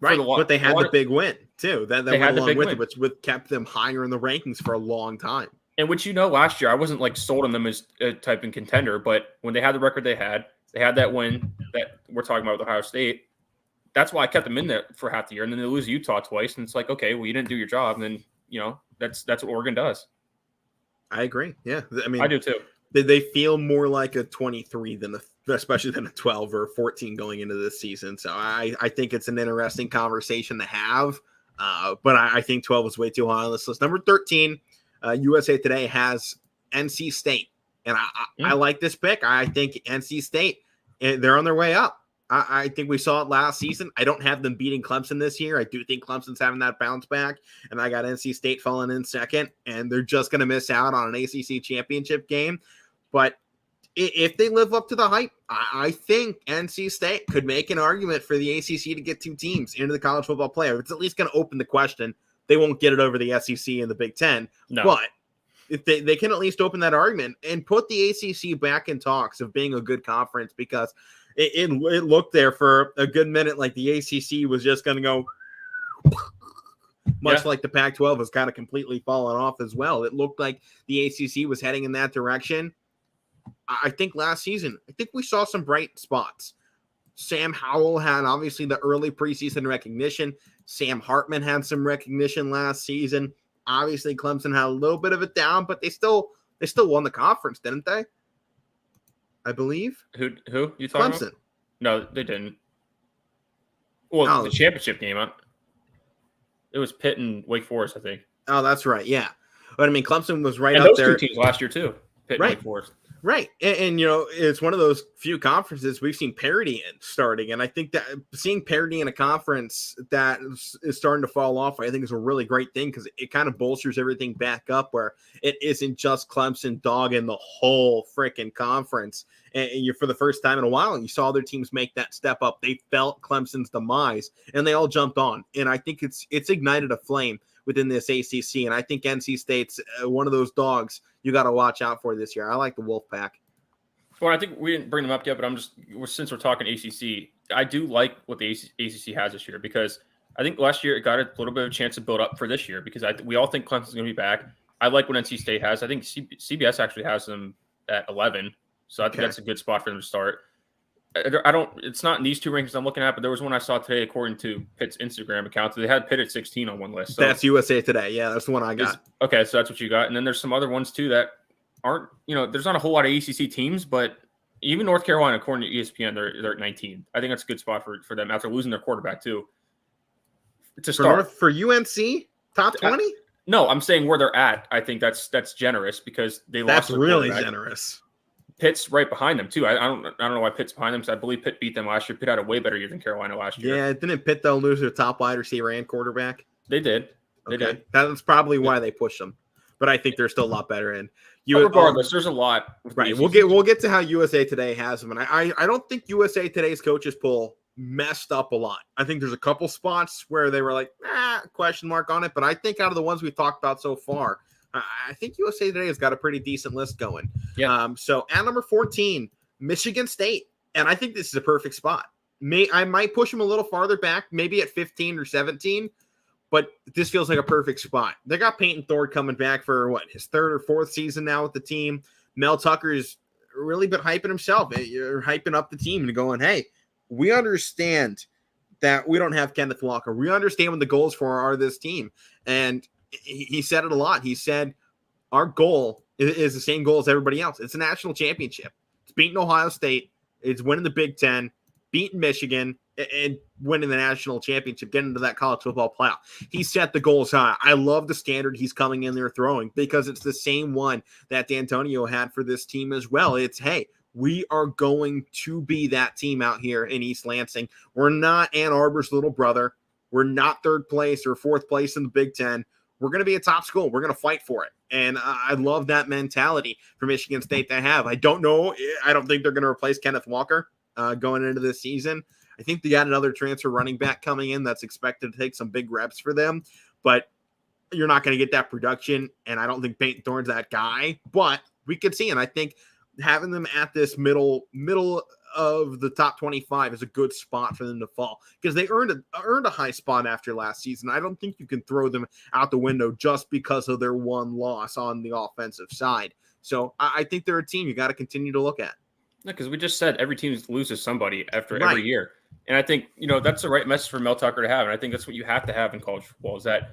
Right. But they had the big win too. That went along with it, which kept them higher in the rankings for a long time. And which, last year, I wasn't sold on them as a type of contender, but when they had the record they had that win that we're talking about with Ohio State. That's why I kept them in there for half the year. And then they lose Utah twice. And it's like, okay, well, you didn't do your job. And then, that's what Oregon does. I agree. Yeah. I do too. They feel more like a 23 especially than a 12 or 14 going into this season. So I think it's an interesting conversation to have. But I think 12 is way too high on this list. Number 13, USA Today has NC State. And I like this pick. I think NC State, they're on their way up. I think we saw it last season. I don't have them beating Clemson this year. I do think Clemson's having that bounce back, and I got NC State falling in second, and they're just going to miss out on an ACC championship game. But if they live up to the hype, I think NC State could make an argument for the ACC to get 2 teams into the college football playoff. It's at least going to open the question. They won't get it over the SEC and the Big Ten, but if they can at least open that argument and put the ACC back in talks of being a good conference, because it looked there for a good minute like the ACC was just going to go, much like the Pac-12 has kind of completely fallen off as well. It looked like the ACC was heading in that direction. I think last season, we saw some bright spots. Sam Howell had obviously the early preseason recognition. Sam Hartman had some recognition last season. Obviously, Clemson had a little bit of it down, but they still won the conference, didn't they? I believe. Who you talking Clemson. about? No, they didn't. Well, the championship game. It was Pitt and Wake Forest, I think. Oh, that's right. Yeah. But I mean, Clemson was right and up those there. Two teams last year too. Pitt and Wake Forest. Right. And, it's one of those few conferences we've seen parity in starting. And I think that seeing parity in a conference that is starting to fall off, I think is a really great thing because it kind of bolsters everything back up where it isn't just Clemson dogging the whole freaking conference. And you, for the first time in a while, you saw other teams make that step up. They felt Clemson's demise and they all jumped on. And I think it's ignited a flame within this ACC. And I think NC State's one of those dogs you got to watch out for this year. I like the Wolfpack. Well, I think we didn't bring them up yet, but since we're talking ACC, I do like what the ACC has this year because I think last year it got a little bit of a chance to build up for this year because we all think Clemson's going to be back. I like what NC State has. I think CBS actually has them at 11, so I think that's a good spot for them to start. It's not in these two rankings I'm looking at, but there was one I saw today according to Pitt's Instagram account. They had Pitt at 16 on one list. So that's USA Today. Yeah, that's the one I got. Okay, so that's what you got. And then there's some other ones too that aren't, there's not a whole lot of ACC teams, but even North Carolina, according to ESPN, they're at 19. I think that's a good spot for them after losing their quarterback too. To start for UNC top 20? No, I'm saying where they're at. I think that's generous because they lost. That's really generous. Pitt's right behind them too. I don't know why Pitt's behind them because I believe Pitt beat them last year. Pitt had a way better year than Carolina last year. Yeah, didn't Pitt though lose their top wide receiver and quarterback? They did. They did. That's probably why they pushed them. But I think they're still a lot better. And regardless, there's a lot. Right. We'll get to how USA Today has them, and I don't think USA Today's coaches poll messed up a lot. I think there's a couple spots where they were like, question mark on it. But I think out of the ones we've talked about so far, I think USA Today has got a pretty decent list going. Yeah. So at number 14, Michigan State. And I think this is a perfect spot. I might push them a little farther back, maybe at 15 or 17, but this feels like a perfect spot. They got Peyton Thorne coming back for his third or fourth season now with the team. Mel Tucker's really been hyping himself. You're hyping up the team and going, hey, we understand that we don't have Kenneth Walker. We understand what the goals for this team. And he said it a lot. He said, our goal is the same goal as everybody else. It's a national championship. It's beating Ohio State. It's winning the Big Ten, beating Michigan, and winning the national championship, getting into that college football playoff. He set the goals high. I love the standard he's coming in there throwing because it's the same one that D'Antonio had for this team as well. It's, hey, we are going to be that team out here in East Lansing. We're not Ann Arbor's little brother. We're not third place or fourth place in the Big Ten. We're going to be a top school. We're going to fight for it. And I love that mentality for Michigan State to have. I don't think they're going to replace Kenneth Walker going into this season. I think they got another transfer running back coming in that's expected to take some big reps for them. But you're not going to get that production. And I don't think Peyton Thorne's that guy. But we could see. And I think having them at this middle of the top 25 is a good spot for them to fall because they earned a high spot after last season. I don't think you can throw them out the window just because of their one loss on the offensive side. So I think they're a team you got to continue to look at. Yeah, because we just said every team loses somebody after every year. And I think, that's the right message for Mel Tucker to have. And I think that's what you have to have in college football is that,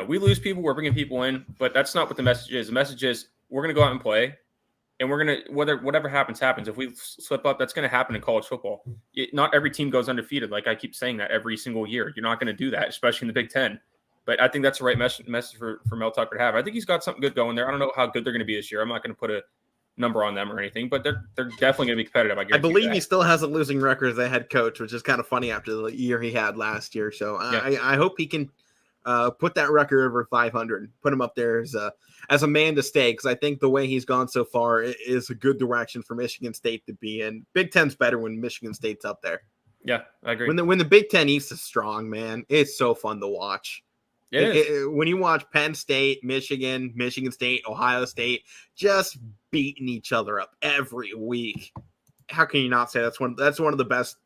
we lose people, we're bringing people in, but that's not what the message is. The message is we're going to go out and play. And we're going to, whatever happens. If we slip up, that's going to happen in college football. Not every team goes undefeated. Like I keep saying that every single year. You're not going to do that, especially in the Big Ten. But I think that's the right message for Mel Tucker to have. I think he's got something good going there. I don't know how good they're going to be this year. I'm not going to put a number on them or anything, but they're definitely going to be competitive. I believe he still has a losing record as a head coach, which is kind of funny after the year he had last year. So I hope he can put that record over 500 and put him up there as a man to stay, because I think the way he's gone so far is a good direction for Michigan State to be in. Big Ten's better when Michigan State's up there. Yeah, I agree. When the Big Ten East is strong, man, it's so fun to watch. When you watch Penn State, Michigan State, Ohio State just beating each other up every week, how can you not say that's one of the best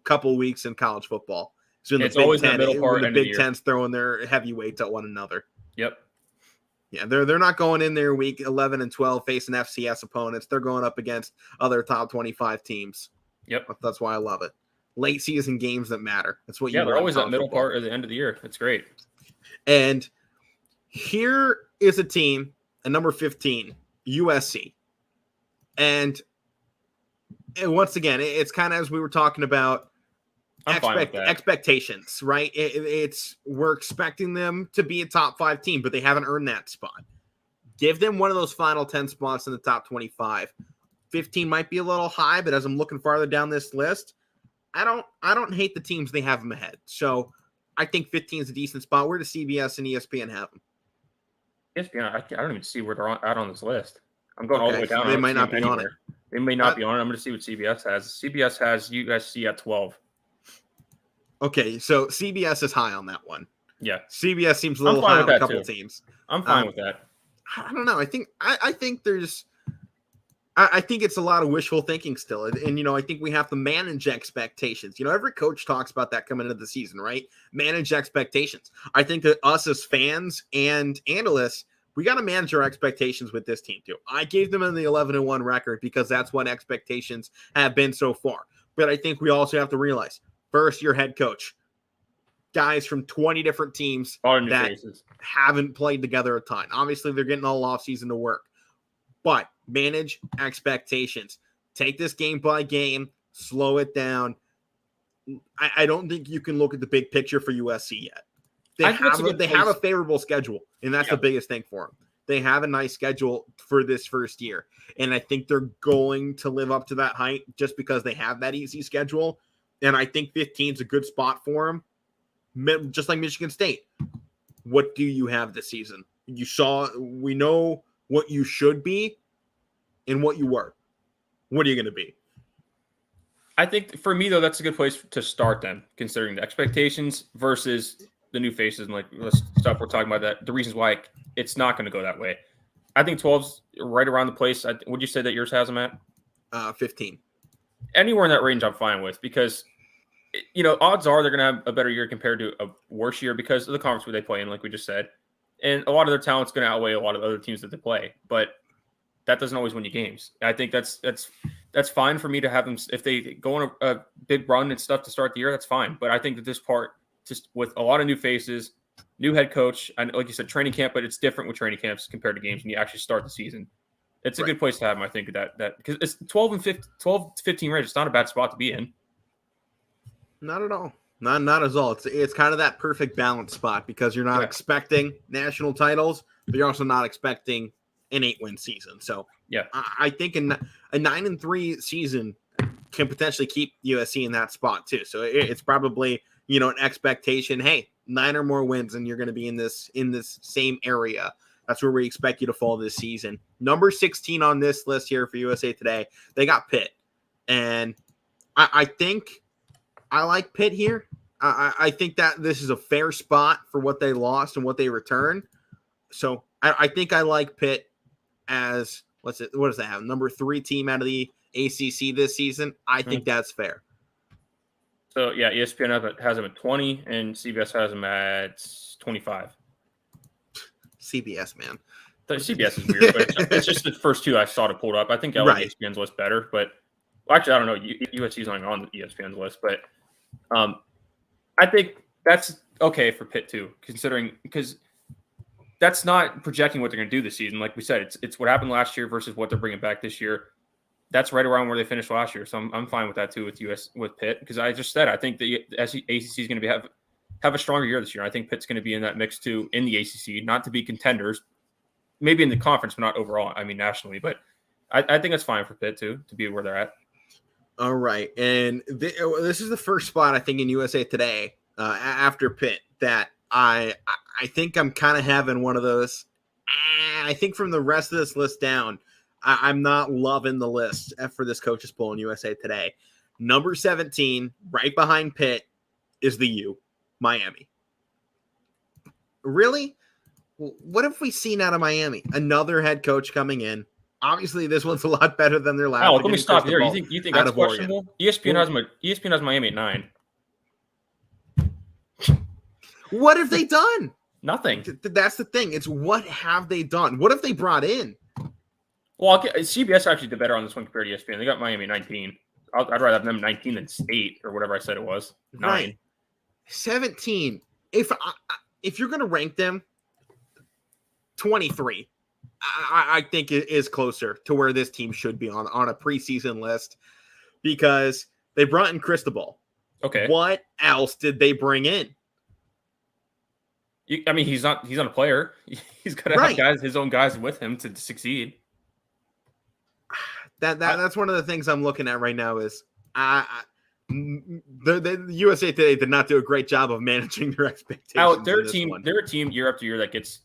couple weeks in college football? It's always the middle part. The Big Ten's throwing their heavyweights at one another. Yep. Yeah, they're not going in there week 11 and 12 facing FCS opponents. They're going up against other top 25 teams. Yep. That's why I love it. Late season games that matter. That's what. They're always that middle part or the end of the year. It's great. And Here is a team at number 15, USC. And once again, it's kind of as we were talking about expectations, right? We're expecting them to be a top 5 team, but they haven't earned that spot. Give them one of those final 10 spots in the top 25. 15 might be a little high, but as I'm looking farther down this list, I don't hate the teams they have them ahead. So I think 15 is a decent spot. Where does CBS and ESPN have them? ESPN, I don't even see where they're out on this list. I'm going all the way down. So they might not be on it. They may not be on it. I'm going to see what CBS has. CBS has USC at 12. Okay, so CBS is high on that one. Yeah. CBS seems a little high on a couple teams. I'm fine with that. I don't know. I think it's a lot of wishful thinking still. And I think we have to manage expectations. Every coach talks about that coming into the season, right? Manage expectations. I think that us as fans and analysts, we got to manage our expectations with this team too. I gave them in the 11-1 record because that's what expectations have been so far. But I think we also have to realize, first year head coach, guys from 20 different teams that haven't played together a ton. Obviously, they're getting all offseason to work. But manage expectations. Take this game by game. Slow it down. I don't think you can look at the big picture for USC yet. They have a favorable schedule, and that's the biggest thing for them. They have a nice schedule for this first year, and I think they're going to live up to that height just because they have that easy schedule. And I think 15 is a good spot for them. Just like Michigan State. What do you have this season? We know what you should be and what you were. What are you going to be? I think for me, though, that's a good place to start them, considering the expectations versus the new faces and like the stuff we're talking about, that the reasons why it's not going to go that way. I think 12's right around the place. Would you say that yours has them at? 15. Anywhere in that range, I'm fine with, because odds are they're going to have a better year compared to a worse year because of the conference where they play in, like we just said. And a lot of their talent's going to outweigh a lot of other teams that they play. But that doesn't always win you games. I think that's fine for me to have them. If they go on a big run and stuff to start the year, that's fine. But I think that this part, just with a lot of new faces, new head coach, and like you said, training camp, but it's different with training camps compared to games when you actually start the season. It's a good place to have them, I think, that because it's 12 to 15 range. It's not a bad spot to be in. Not at all. Not at all. It's kind of that perfect balance spot because you're not expecting national titles, but you're also not expecting an 8-win season. So I think a 9-3 season can potentially keep USC in that spot too. So it's probably an expectation. Hey, 9 or more wins, and you're going to be in this same area. That's where we expect you to fall this season. Number 16 on this list here for USA Today, they got Pitt, and I think I like Pitt here. I think that this is a fair spot for what they lost and what they returned. So I think I like Pitt as what does that have? Number 3 team out of the ACC this season. I think that's fair. So ESPN has them at 20, and CBS has them at 25. CBS, man. The CBS is weird, but it's just the first 2 I saw to pull up. I think I like ESPN's list better, but actually I don't know. USC's not on ESPN's list, but I think that's okay for Pitt too, considering because that's not projecting what they're going to do this season. Like we said, it's what happened last year versus what they're bringing back this year. That's right around where they finished last year, so I'm fine with that too with Pitt, because I just said I think the ACC is going to have a stronger year this year. I think Pitt's going to be in that mix too in the ACC, not to be contenders, maybe in the conference, but not overall. I mean nationally, but I think it's fine for Pitt too to be where they're at. All right, and this is the first spot I think in USA Today after Pitt that I think I'm kind of having one of those. I think from the rest of this list down, I'm not loving the list for this coaches poll in USA Today. Number 17, right behind Pitt, is the U, Miami. Really? What have we seen out of Miami? Another head coach coming in. Obviously, this one's a lot better than their last. Oh, let me stop there. You think that's questionable? ESPN has Miami at 9. What have they done? Nothing. That's the thing. It's what have they done? What have they brought in? Well, CBS actually did better on this one compared to ESPN. They got Miami 19. I'd rather have them 19 than State or whatever I said it was. 9. Right. 17. If you're going to rank them, 23, I think it is closer to where this team should be on a preseason list because they brought in Cristobal. Okay. What else did they bring in? I mean, he's not a player. He's got to have guys, his own guys with him to succeed. That's one of the things I'm looking at right now is the USA Today did not do a great job of managing their expectations. They're a team year after year that gets,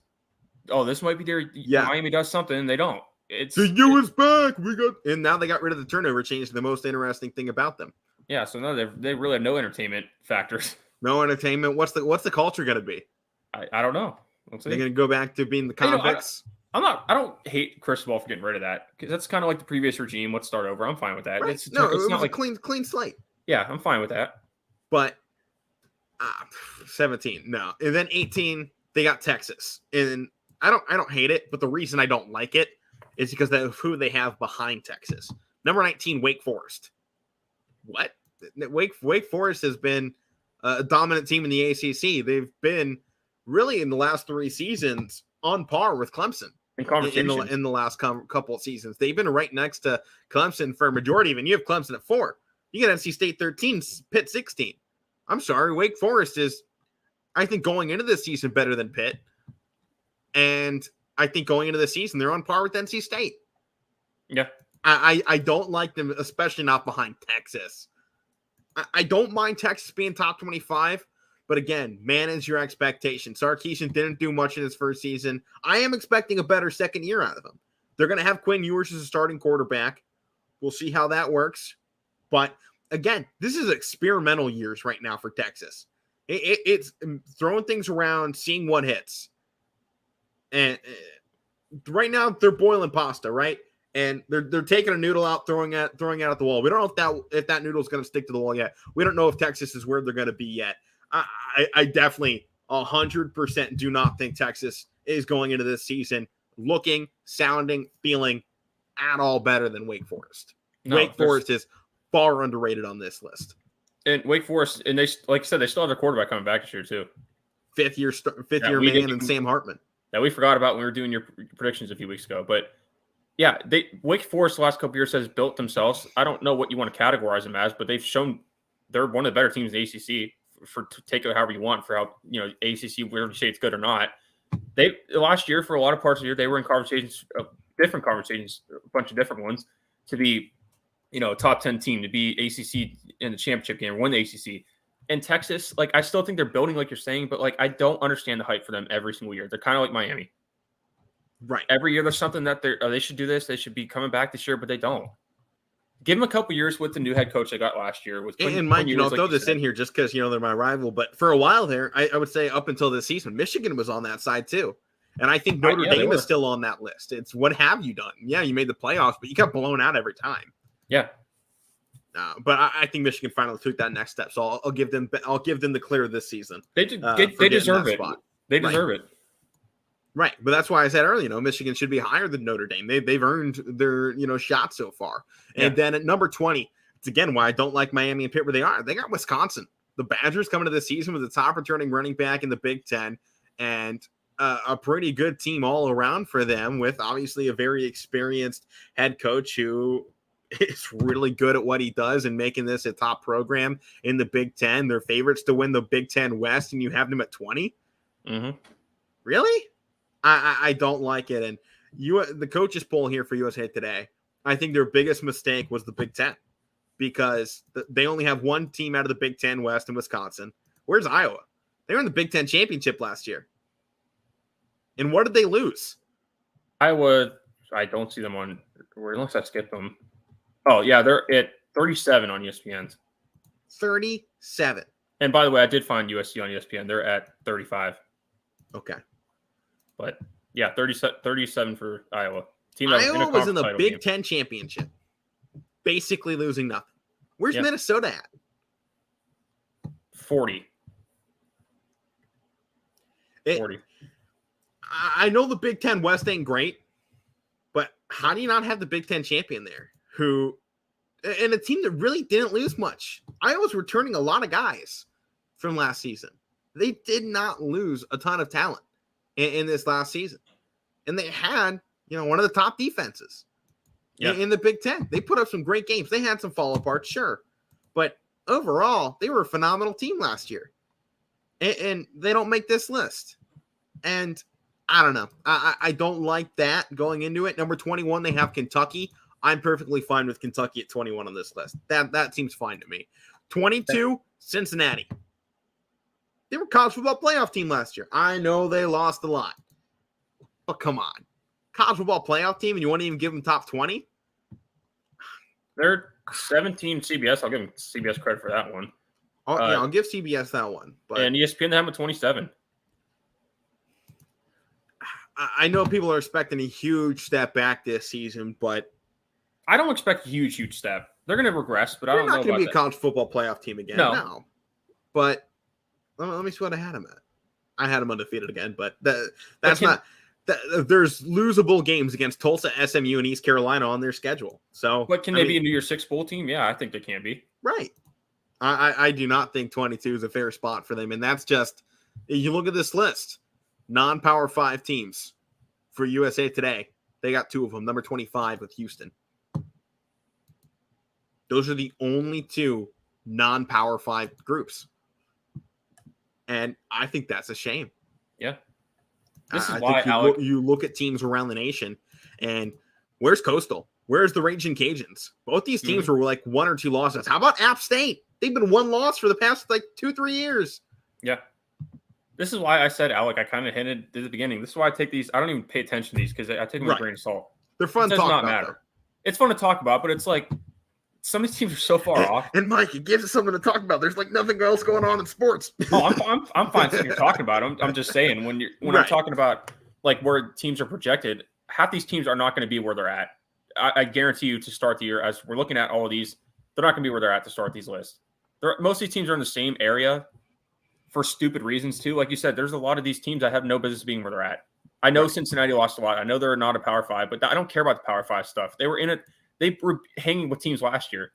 this might be their Miami does something and they don't. It's the U.S. back. And now they got rid of the turnover change. The most interesting thing about them. Yeah, so now they really have no entertainment factors. No entertainment. What's the culture going to be? I don't know. They're going to go back to being the convicts. I don't hate Cristobal for getting rid of that because that's kind of like the previous regime. Let's start over. I'm fine with that. Right. It's not like a clean slate. Yeah, I'm fine with that. But 17, no. And then 18, they got Texas. And I don't hate it, but the reason I don't like it is because of who they have behind Texas. Number 19, Wake Forest. What? Wake Forest has been a dominant team in the ACC. They've been really in the last 3 seasons on par with Clemson in the last couple of seasons. They've been right next to Clemson for a majority of it. You have Clemson at 4. You got NC State 13, Pitt 16. I'm sorry, Wake Forest is, I think, going into this season better than Pitt. And I think going into the season, they're on par with NC State. Yeah. I don't like them, especially not behind Texas. I don't mind Texas being top 25, but again, manage your expectations. Sarkisian didn't do much in his first season. I am expecting a better second year out of him. They're going to have Quinn Ewers as a starting quarterback. We'll see how that works. But again, this is experimental years right now for Texas. It's throwing things around, seeing what hits. And right now, they're boiling pasta, right? And they're taking a noodle out, throwing it at the wall. We don't know if that noodle is going to stick to the wall yet. We don't know if Texas is where they're going to be yet. I definitely 100% do not think Texas is going into this season looking, sounding, feeling at all better than Wake Forest. No, Wake Forest is far underrated on this list. And Wake Forest, and they, like I said, they still have their quarterback coming back this year too. Fifth year man and Sam Hartman. That we forgot about when we were doing your predictions a few weeks ago, but. Yeah, Wake Forest the last couple of years has built themselves. I don't know what you want to categorize them as, but they've shown they're one of the better teams in the ACC. To take it however you want for how ACC, whether you say it's good or not. They last year for a lot of parts of the year they were in conversations, different conversations, a bunch of different ones to be, a top 10 team to be ACC in the championship game or win the ACC. And Texas, I still think they're building like you're saying, but I don't understand the hype for them every single year. They're kind of like Miami. Right. Every year there's something that they should do this. They should be coming back this year, but they don't. Give them a couple years with the new head coach they got last year. And Mike, throw this in here just because, they're my rival. But for a while there, I would say up until this season, Michigan was on that side too. And I think Notre Dame is still on that list. It's what have you done? Yeah, you made the playoffs, but you got blown out every time. Yeah. But I think Michigan finally took that next step. So I'll give them the clear this season. They deserve it. They deserve it. Right, but that's why I said earlier, Michigan should be higher than Notre Dame. They've earned their shot so far. And then at number 20, it's again why I don't like Miami and Pitt where they are. They got Wisconsin. The Badgers coming to the season with the top returning running back in the Big Ten, and a pretty good team all around for them. With obviously a very experienced head coach who is really good at what he does and making this a top program in the Big Ten. They're favorites to win the Big Ten West, and you have them at 20. Mm-hmm. Really? I don't like it. And the coaches poll here for USA Today, I think their biggest mistake was the Big Ten because they only have one team out of the Big Ten West in Wisconsin. Where's Iowa? They were in the Big Ten championship last year. And what did they lose? Iowa, I don't see them on, unless I skip them. Oh, yeah, they're at 37 on ESPN. 37. And by the way, I did find USC on ESPN. They're at 35. Okay. But yeah, 37 for Iowa. Iowa was in the Big Ten championship, basically losing nothing. Where's Minnesota at? 40. 40. I know the Big Ten West ain't great, but how do you not have the Big Ten champion there? And a team that really didn't lose much. Iowa's returning a lot of guys from last season. They did not lose a ton of talent in this last season. and they had, one of the top defenses in the Big Ten. They put up some great games. They had some fall apart, sure, but overall, they were a phenomenal team last year, and they don't make this list. And I don't know. I don't like that going into it. Number 21, they have Kentucky. I'm perfectly fine with Kentucky at 21 on this list. That seems fine to me. 22, Cincinnati. They were college football playoff team last year. I know they lost a lot, but come on. College football playoff team, and you won't even give them top 20? They're 17 CBS. I'll give them CBS credit for that one. I'll give CBS that one. But and ESPN, they have them at 27. I know people are expecting a huge step back this season, but I don't expect a huge step. They're going to regress, but I don't know about that. They're not going to be a college football playoff team again. No. But let me see what I had them at. I had them undefeated again, but that's not – there's losable games against Tulsa, SMU, and East Carolina on their schedule. So, but can they be a New Year's Six bowl team? Yeah, I think they can be. Right. I do not think 22 is a fair spot for them, and that's just – you look at this list, non-Power 5 teams for USA Today. They got 2 of them, number 25 with Houston. Those are the only 2 non-Power 5 groups. And I think that's a shame. Yeah. This is why you look at teams around the nation, and where's Coastal? Where's the Raging Cajuns? Both these teams were like 1 or 2 losses. How about App State? They've been 1 loss for the past 2-3 years. Yeah. This is why I said, Alec, I kind of hinted at the beginning. This is why I take these. I don't even pay attention to these because I take them with a grain of salt. They're fun to talk about. Though. It's fun to talk about, but it's like some of these teams are so far off. And Mike, it gives us something to talk about. There's nothing else going on in sports. I'm fine sitting here talking about them. I'm just saying when I'm talking about where teams are projected, half these teams are not going to be where they're at. I guarantee you to start the year, as we're looking at all of these, they're not going to be where they're at to start these lists. Most of these teams are in the same area for stupid reasons too. Like you said, there's a lot of these teams that have no business being where they're at. I know Cincinnati lost a lot. I know they're not a Power 5, but I don't care about the Power 5 stuff. They were in it. They were hanging with teams last year.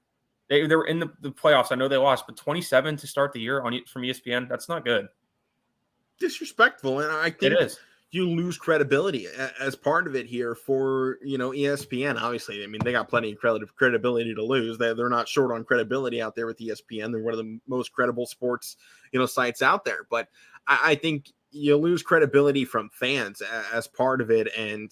They were in the playoffs. I know they lost, but 27 to start the year from ESPN, that's not good. Disrespectful, and I think it is. You lose credibility as part of it here for ESPN. Obviously, I mean they got plenty of credibility to lose. They're not short on credibility out there with ESPN. They're one of the most credible sports sites out there. But I think you lose credibility from fans as part of it, and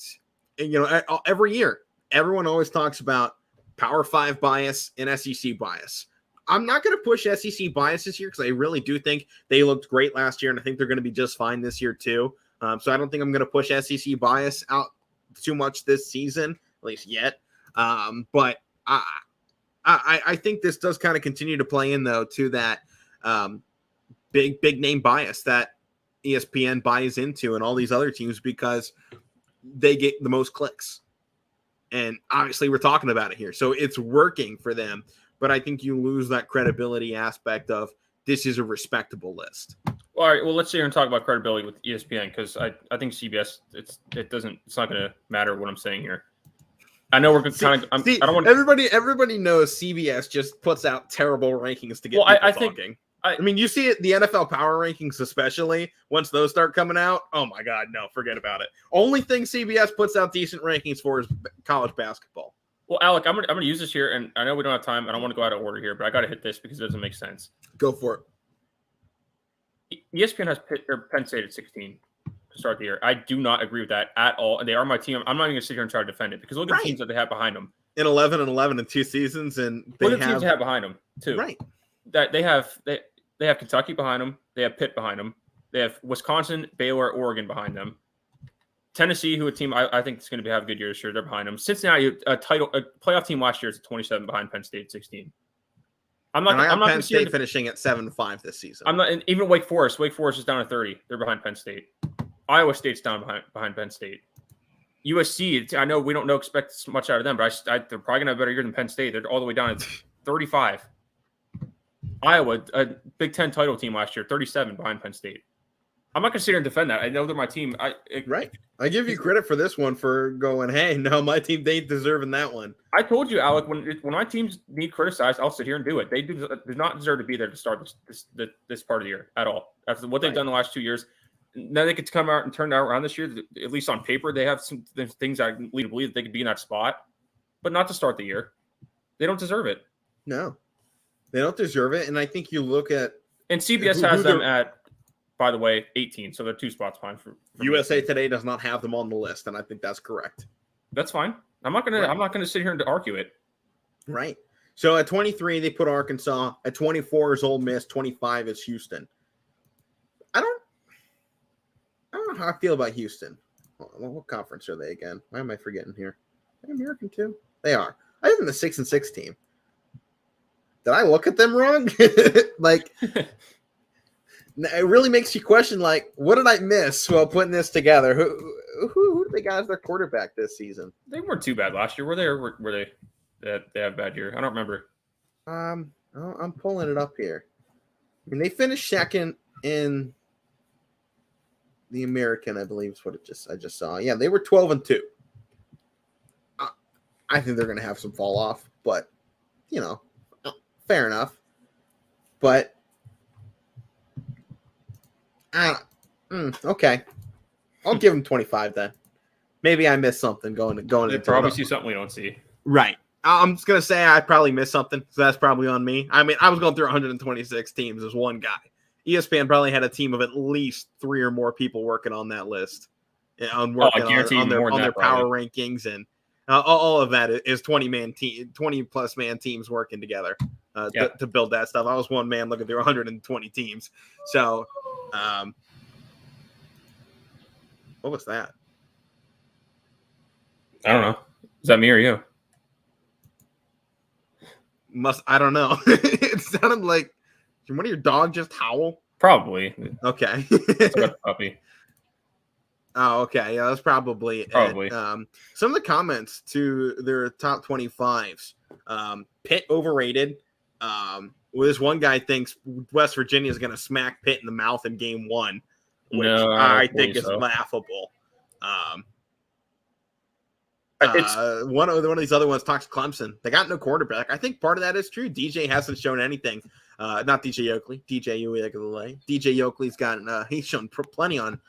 every year everyone always talks about Power 5 bias and SEC bias. I'm not going to push SEC bias this year because I really do think they looked great last year, and I think they're going to be just fine this year too. So I don't think I'm going to push SEC bias out too much this season, at least yet. But I think this does kind of continue to play in, though, to that big name bias that ESPN buys into and all these other teams because they get the most clicks. And obviously we're talking about it here. So it's working for them. But I think you lose that credibility aspect of this is a respectable list. All right. Well, let's sit here and talk about credibility with ESPN because I think CBS, it's not going to matter what I'm saying here. I know we're kind of. I don't want everybody knows CBS just puts out terrible rankings to get people talking. I mean, you see it, the NFL power rankings, especially once those start coming out. Oh my God, no, forget about it. Only thing CBS puts out decent rankings for is college basketball. Well, Alec, I'm gonna use this here, and I know we don't have time. I don't want to go out of order here, but I got to hit this because it doesn't make sense. Go for it. ESPN has Penn State at 16 to start the year. I do not agree with that at all. And they are my team. I'm not even going to sit here and try to defend it because look at the teams that they have behind them. In 11-11 in 2 seasons, and look at the teams they have behind them too. Right. That they have Kentucky behind them. They have Pitt behind them. They have Wisconsin, Baylor, Oregon behind them. Tennessee, who a team I think is going to have a good year this year, they're behind them. Cincinnati, a playoff team last year, is at 27 behind Penn State at 16. I'm not Penn State finishing at 7-5 this season. I'm not, and even Wake Forest. Wake Forest is down to 30. They're behind Penn State. Iowa State's down behind Penn State. USC, I know we don't expect much out of them, but they're probably going to have a better year than Penn State. They're all the way down at 35. Iowa, a Big Ten title team last year, 37 behind Penn State. I'm not going to sit here and defend that. I know they're my team. Right. I give you credit for this one for going, hey, no, my team, they deserving that one. I told you, Alec, when my teams need criticized, I'll sit here and do it. They do not deserve to be there to start this part of the year at all. After what they've done the last 2 years, now they could come out and turn it around this year. At least on paper, they have some things that lead to believe that they could be in that spot, but not to start the year. They don't deserve it. No, they don't deserve it. And I think you look at and CBS has them at, by the way, 18. So they're 2 spots behind for USA Today does not have them on the list, and I think that's correct. That's fine. I'm not gonna sit here and argue it. Right. So at 23, they put Arkansas. At 24 is Ole Miss. 25 is Houston. I don't know how I feel about Houston. What conference are they again? Why am I forgetting here? Are they American too? They are. I have them the 6-6 team. Did I look at them wrong? Like, it really makes you question, like, what did I miss while putting this together? Who do they got as their quarterback this season? They weren't too bad last year, were they? Or were they? That they had a bad year. I don't remember. I'm pulling it up here. I mean, they finished second in the American, I believe is what I just saw. Yeah, they were 12-2. I think they're going to have some fall off, but fair enough. But okay, I'll give them 25 then. Maybe I missed something going. They probably see something we don't see. Right. I'm just going to say I probably missed something, so that's probably on me. I mean, I was going through 126 teams as one guy. ESPN probably had a team of at least 3 or more people working on that list, on their power rankings, and all of that is 20-plus man teams working together to build that stuff. I was one man looking through 120 teams. So, what was that? I don't know. Is that me or you? I don't know. It sounded like one of your dog just howl. Probably. Okay. It's about the puppy. Oh, okay. Yeah, that's probably it. Some of the comments to their top 25s. Pitt overrated. Well, this one guy thinks West Virginia is going to smack Pitt in the mouth in game 1, which I think is laughable. One of these other ones talks Clemson. They got no quarterback. I think part of that is true. DJ hasn't shown anything. Not DJ Oakley. DJ Oakley's got he's shown plenty on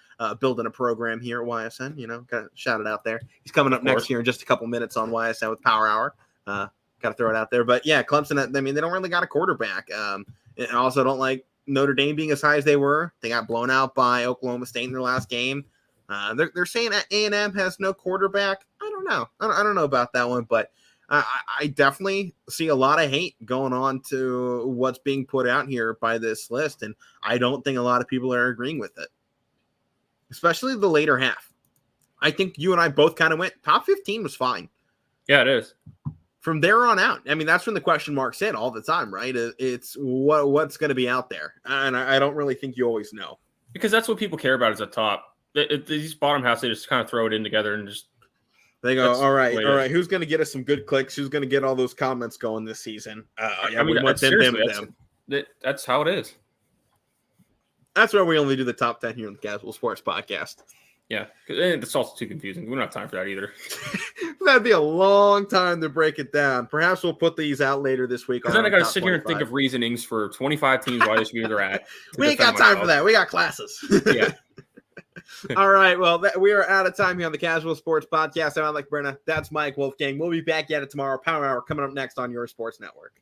building a program here at YSN. Got to shout it out there. He's coming up next year in just a couple minutes on YSN with Power Hour. Got to throw it out there. But yeah, Clemson. I mean, they don't really got a quarterback. And also don't like Notre Dame being as high as they were. They got blown out by Oklahoma State in their last game. They're saying that A&M has no quarterback. I don't know. I don't know about that one, but I definitely see a lot of hate going on to what's being put out here by this list, and I don't think a lot of people are agreeing with it, especially the later half. I think you and I both kind of went top 15 was fine. Yeah, it is. From there on out, I mean, that's when the question mark's in all the time, right? It's what's going to be out there, and I don't really think you always know. Because that's what people care about is the top. These bottom halves, they just kind of throw it in together and just they go, all right. Who's going to get us some good clicks? Who's going to get all those comments going this season? I mean, that's how it is. That's why we only do the top 10 here on the Casual Sports Podcast. Yeah, it's also too confusing. We don't have time for that either. That'd be a long time to break it down. Perhaps we'll put these out later this week. Because then I got to sit here and think of reasonings for 25 teams why they should be where they're at. We ain't got time for that. We got classes. Yeah. All right. Well, we are out of time here on the Casual Sports Podcast. I'm Alec Brenna. That's Mike Wolfgang. We'll be back at it tomorrow. Power Hour coming up next on your sports network.